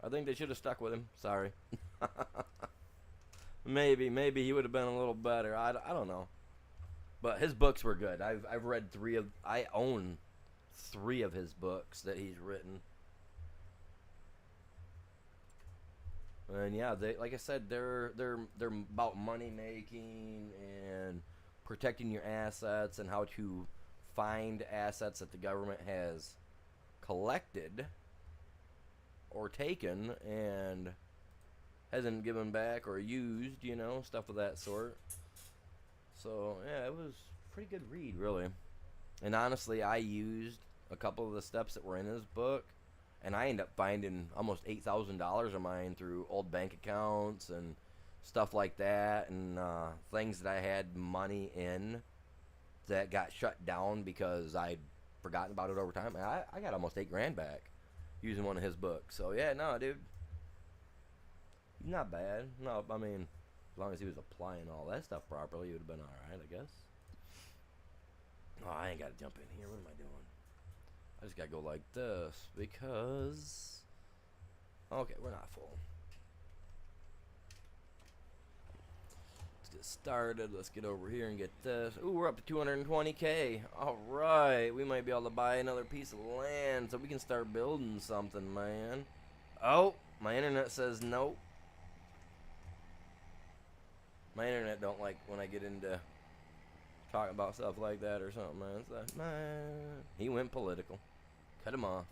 I think they should have stuck with him. Sorry. maybe he would have been a little better. I don't know. But his books were good. I've read 3 of. I own 3 of his books that he's written. And yeah, they, like I said, they're about money making and protecting your assets and how to find assets that the government has collected or taken and hasn't given back or used, stuff of that sort. So yeah, it was a pretty good read, really. And honestly, I used a couple of the steps that were in his book, and I ended up finding almost $8,000 of mine through old bank accounts and stuff like that, and things that I had money in that got shut down because I'd forgotten about it over time. And I got almost $8,000 back using one of his books. So yeah, no, dude, not bad. No, I mean, as long as he was applying all that stuff properly, he would have been all right, I guess. Oh, I ain't got to jump in here. What am I doing? I just got to go like this because... Okay, we're not full. Let's get started. Let's get over here and get this. Ooh, we're up to 220K. All right. We might be able to buy another piece of land so we can start building something, man. Oh, my internet says nope. My internet don't like when I get into talking about stuff like that or something, man. It's like, man, he went political. Cut him off.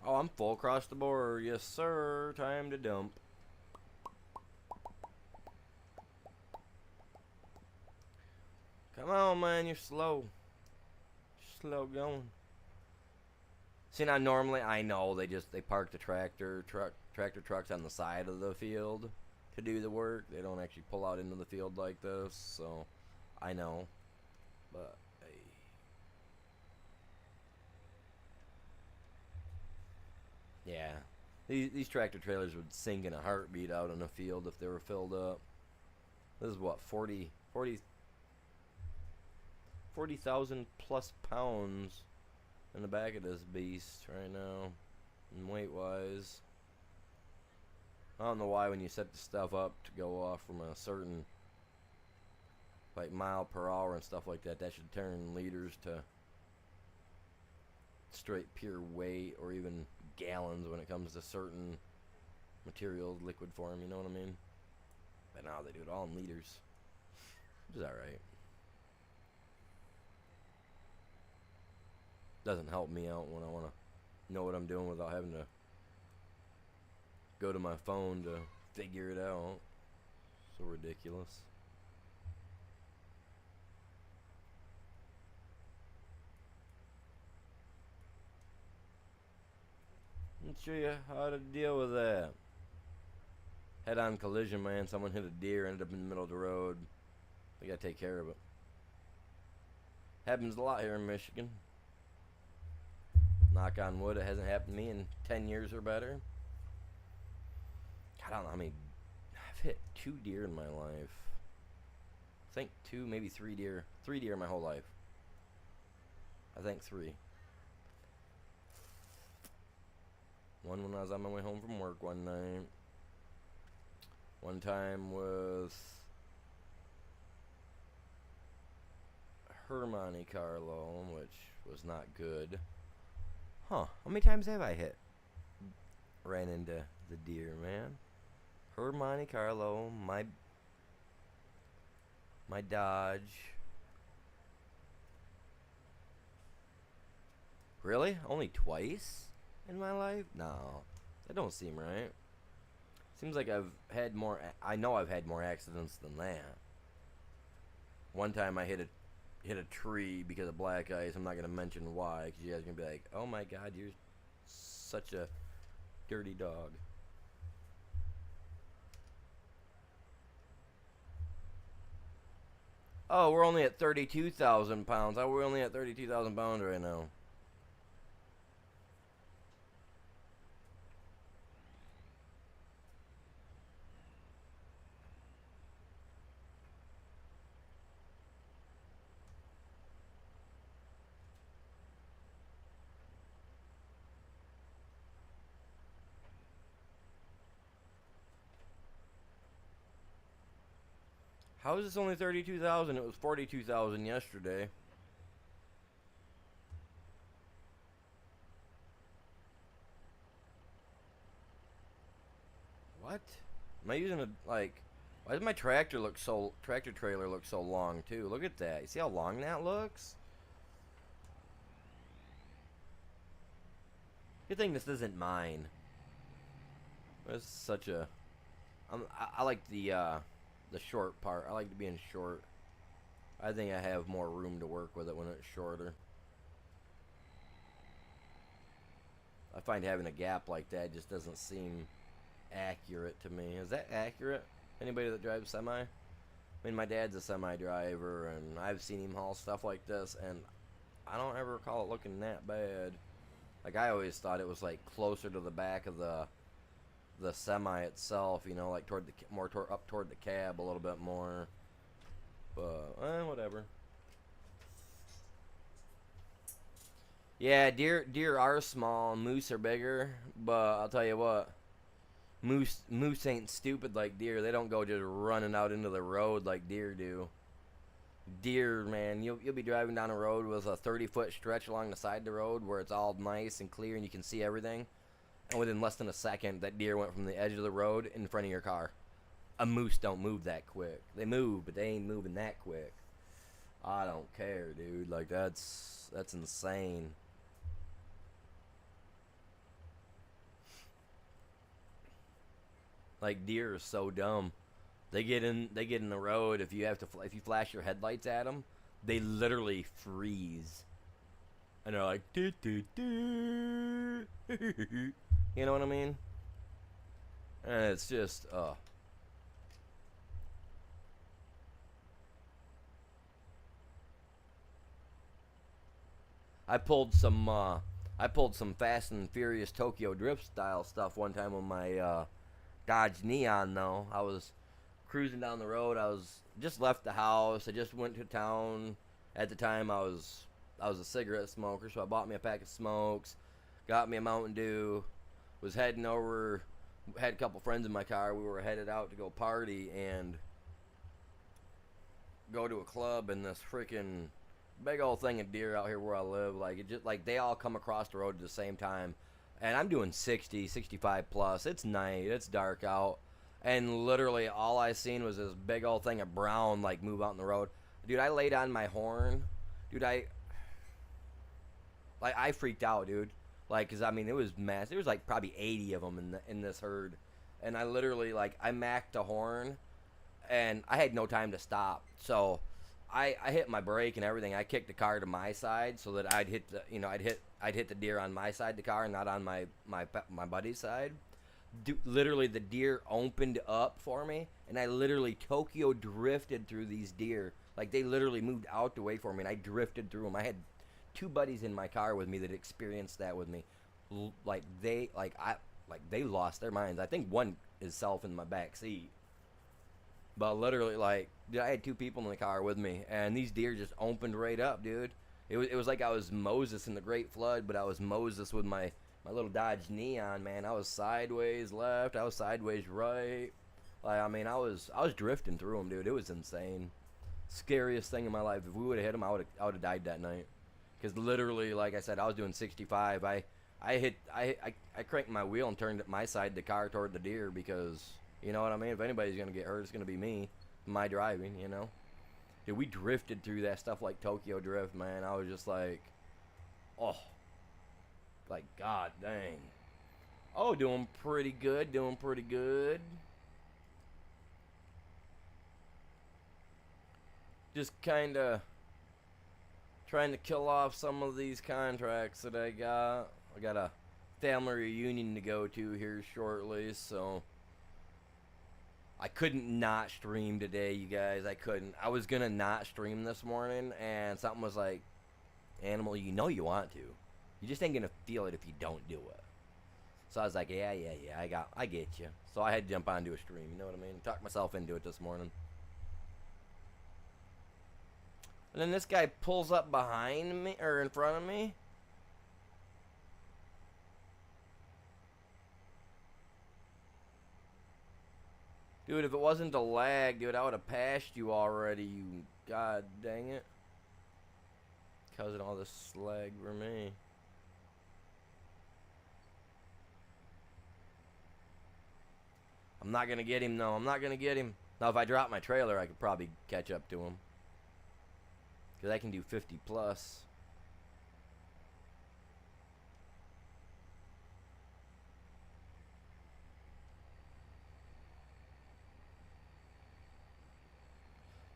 Oh, I'm full across the board. Yes, sir. Time to dump. Come on, man. You're slow. Slow going. See, now normally, I know they park the tractor trucks on the side of the field to do the work. They don't actually pull out into the field like this, so I know. But hey. Yeah. These tractor trailers would sink in a heartbeat out in a field if they were filled up. This is what, 40,000 plus pounds in the back of this beast right now, and weight wise. I don't know why when you set the stuff up to go off from a certain like mile per hour and stuff like that, that should turn liters to straight pure weight or even gallons when it comes to certain materials, liquid form, you know what I mean? But now they do it all in liters, which is alright. Doesn't help me out when I want to know what I'm doing without having to go to my phone to figure it out. So ridiculous. Let me show you how to deal with that. Head-on collision, man. Someone hit a deer, ended up in the middle of the road. We gotta take care of it. Happens a lot here in Michigan. Knock on wood, it hasn't happened to me in 10 years or better. God, I don't know. I mean, I've hit 2 deer in my life. I think 2, maybe 3 deer. 3 deer in my whole life. I think 3. One when I was on my way home from work one night. One time with her Monte Carlo, which was not good. Huh, how many times have I ran into the deer, man? Her Monte Carlo, my Dodge. Really? Only twice in my life? No, that don't seem right. Seems like I've had more. I know I've had more accidents than that. One time I hit a tree because of black ice. I'm not gonna mention why, because you guys are gonna be like, "Oh my God, you're such a dirty dog." Oh, we're only at 32,000 pounds. Oh, we're only at 32,000 pounds right now. How is this only 32,000? It was 42,000 yesterday. What? Am I using a, like, why does my tractor trailer look so long too? Look at that. You see how long that looks? Good thing this isn't mine. It's such a, I like the short part. I like to be in short. I think I have more room to work with it when it's shorter. I find having a gap like that just doesn't seem accurate to me. Is that accurate? Anybody that drives semi? I mean, my dad's a semi driver, and I've seen him haul stuff like this, and I don't ever recall it looking that bad. Like, I always thought it was like closer to the back of the semi itself, you know, like toward the up toward the cab a little bit more. But whatever. Yeah, deer are small, moose are bigger, but I'll tell you what, moose ain't stupid like deer. They don't go just running out into the road like deer do. Deer, man, you'll be driving down a road with a 30-foot stretch along the side of the road where it's all nice and clear and you can see everything. And within less than a second, that deer went from the edge of the road in front of your car. A moose don't move that quick. They move, but they ain't moving that quick. I don't care, dude. Like, that's insane. Like, deer are so dumb. They get in the road. If you flash your headlights at them, they literally freeze. And they're like, doo, doo, doo. You know what I mean? And it's just, I pulled some Fast and Furious Tokyo Drift style stuff one time on my Dodge Neon. Though I was cruising down the road, I was just left the house. I just went to town. At the time, I was a cigarette smoker, so I bought me a pack of smokes, got me a Mountain Dew, was heading over, had a couple friends in my car. We were headed out to go party and go to a club, and this freaking big old thing of deer out here where I live, like, it just, like, they all come across the road at the same time, and I'm doing 60, 65 plus. It's night, it's dark out, and literally all I seen was this big old thing of brown, like, move out in the road. Dude, I laid on my horn. Dude, I freaked out, dude. Like, cause I mean, it was massive. There was like probably 80 of them in this herd, and I literally, like, I macked the horn, and I had no time to stop. So, I hit my brake and everything. I kicked the car to my side so that I'd hit the deer on my side of the car, not on my buddy's side. Literally, the deer opened up for me, and I literally Tokyo drifted through these deer. Like, they literally moved out the way for me, and I drifted through them. I had two buddies in my car with me that experienced that with me. They lost their minds. I think one is self in my back seat. But literally, like, dude, I had two people in the car with me, and these deer just opened right up, dude. It was like I was Moses in the Great Flood, but I was Moses with my little Dodge Neon, man. I was sideways left, I was sideways right. Like, I mean, I was drifting through them, dude. It was insane. Scariest thing in my life. If we would have hit him, I would have died that night. Because literally, like I said, I was doing 65. I cranked my wheel and turned my side of the car toward the deer because, you know what I mean? If anybody's going to get hurt, it's going to be me. My driving, you know? Dude, we drifted through that stuff like Tokyo Drift, man. I was just like, oh, like, god dang. Oh, doing pretty good, doing pretty good. Just kind of trying to kill off some of these contracts that I got. I got a family reunion to go to here shortly, so I couldn't not stream today, you guys. I couldn't. I was gonna not stream this morning, and something was like, "Animal, you know you want to. You just ain't gonna feel it if you don't do it." So I was like, "Yeah, I get you." So I had to jump onto a stream. You know what I mean? Talk myself into it this morning. And then this guy pulls up behind me, or in front of me. Dude, if it wasn't the lag, dude, I would have passed you already, you god dang it. Causing all this lag for me. I'm not gonna get him, no. I'm not gonna get him. Now, if I drop my trailer, I could probably catch up to him. Because I can do 50 plus.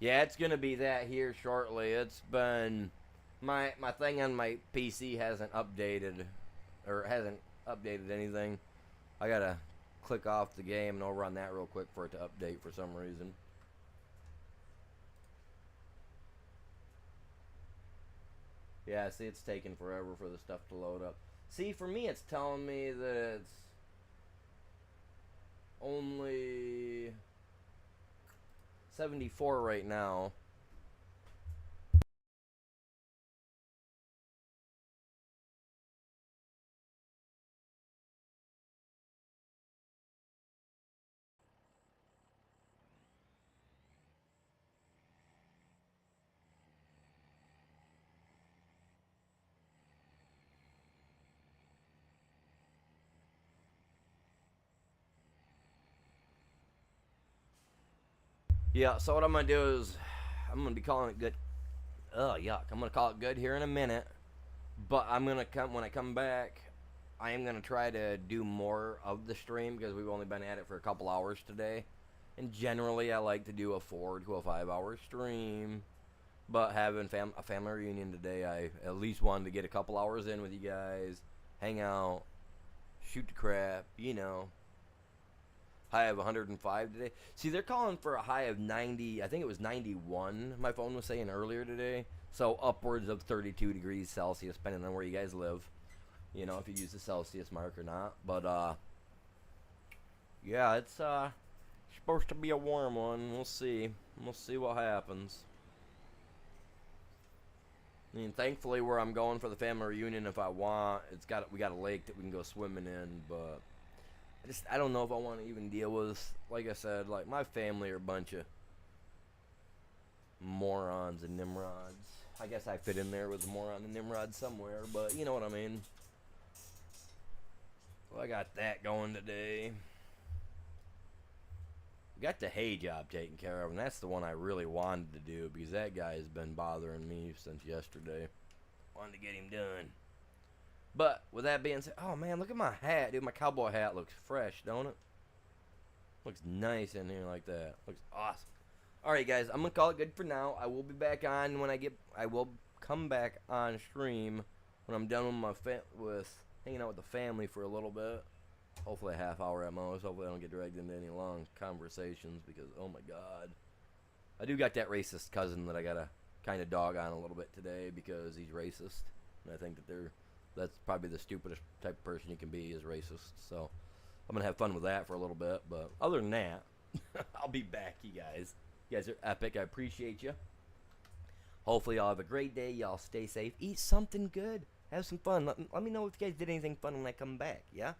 Yeah, it's gonna be that here shortly. It's been my thing on my PC hasn't updated, or hasn't updated anything. I gotta click off the game and over on that real quick for it to update for some reason. Yeah, see, it's taking forever for the stuff to load up. See, for me, it's telling me that it's only 74 right now. Yeah, so what I'm gonna do is I'm gonna be calling it good. Oh yuck! I'm gonna call it good here in a minute. But I'm gonna come when I come back. I am gonna try to do more of the stream because we've only been at it for a couple hours today. And generally, I like to do a 4 to 5 hour stream. But having a family reunion today, I at least wanted to get a couple hours in with you guys, hang out, shoot the crap, you know. High of 105 today. See, they're calling for a high of 90. I think it was 91. My phone was saying earlier today. So upwards of 32 degrees Celsius, depending on where you guys live. You know, if you use the Celsius mark or not. But yeah, it's supposed to be a warm one. We'll see. We'll see what happens. I mean, thankfully, where I'm going for the family reunion, if I want, we got a lake that we can go swimming in, but I don't know if I want to even deal with, like I said, like my family are a bunch of morons and nimrods. I guess I fit in there with a moron and nimrod somewhere, but you know what I mean. Well, I got that going today. Got the hay job taken care of, and that's the one I really wanted to do because that guy has been bothering me since yesterday. Wanted to get him done. But with that being said, oh man, look at my hat, dude. My cowboy hat looks fresh, don't it? Looks nice in here like that. Looks awesome. All right, guys, I'm gonna call it good for now. I will be back on when I will come back on stream when I'm done with hanging out with the family for a little bit. Hopefully a half hour at most. Hopefully I don't get dragged into any long conversations because, oh my god. I do got that racist cousin that I gotta kind of dog on a little bit today because he's racist. And I think that that's probably the stupidest type of person you can be is racist. So I'm gonna have fun with that for a little bit. But other than that, I'll be back, you guys. You guys are epic. I appreciate you. Hopefully y'all have a great day. Y'all stay safe. Eat something good. Have some fun. Let me know if you guys did anything fun when I come back, yeah?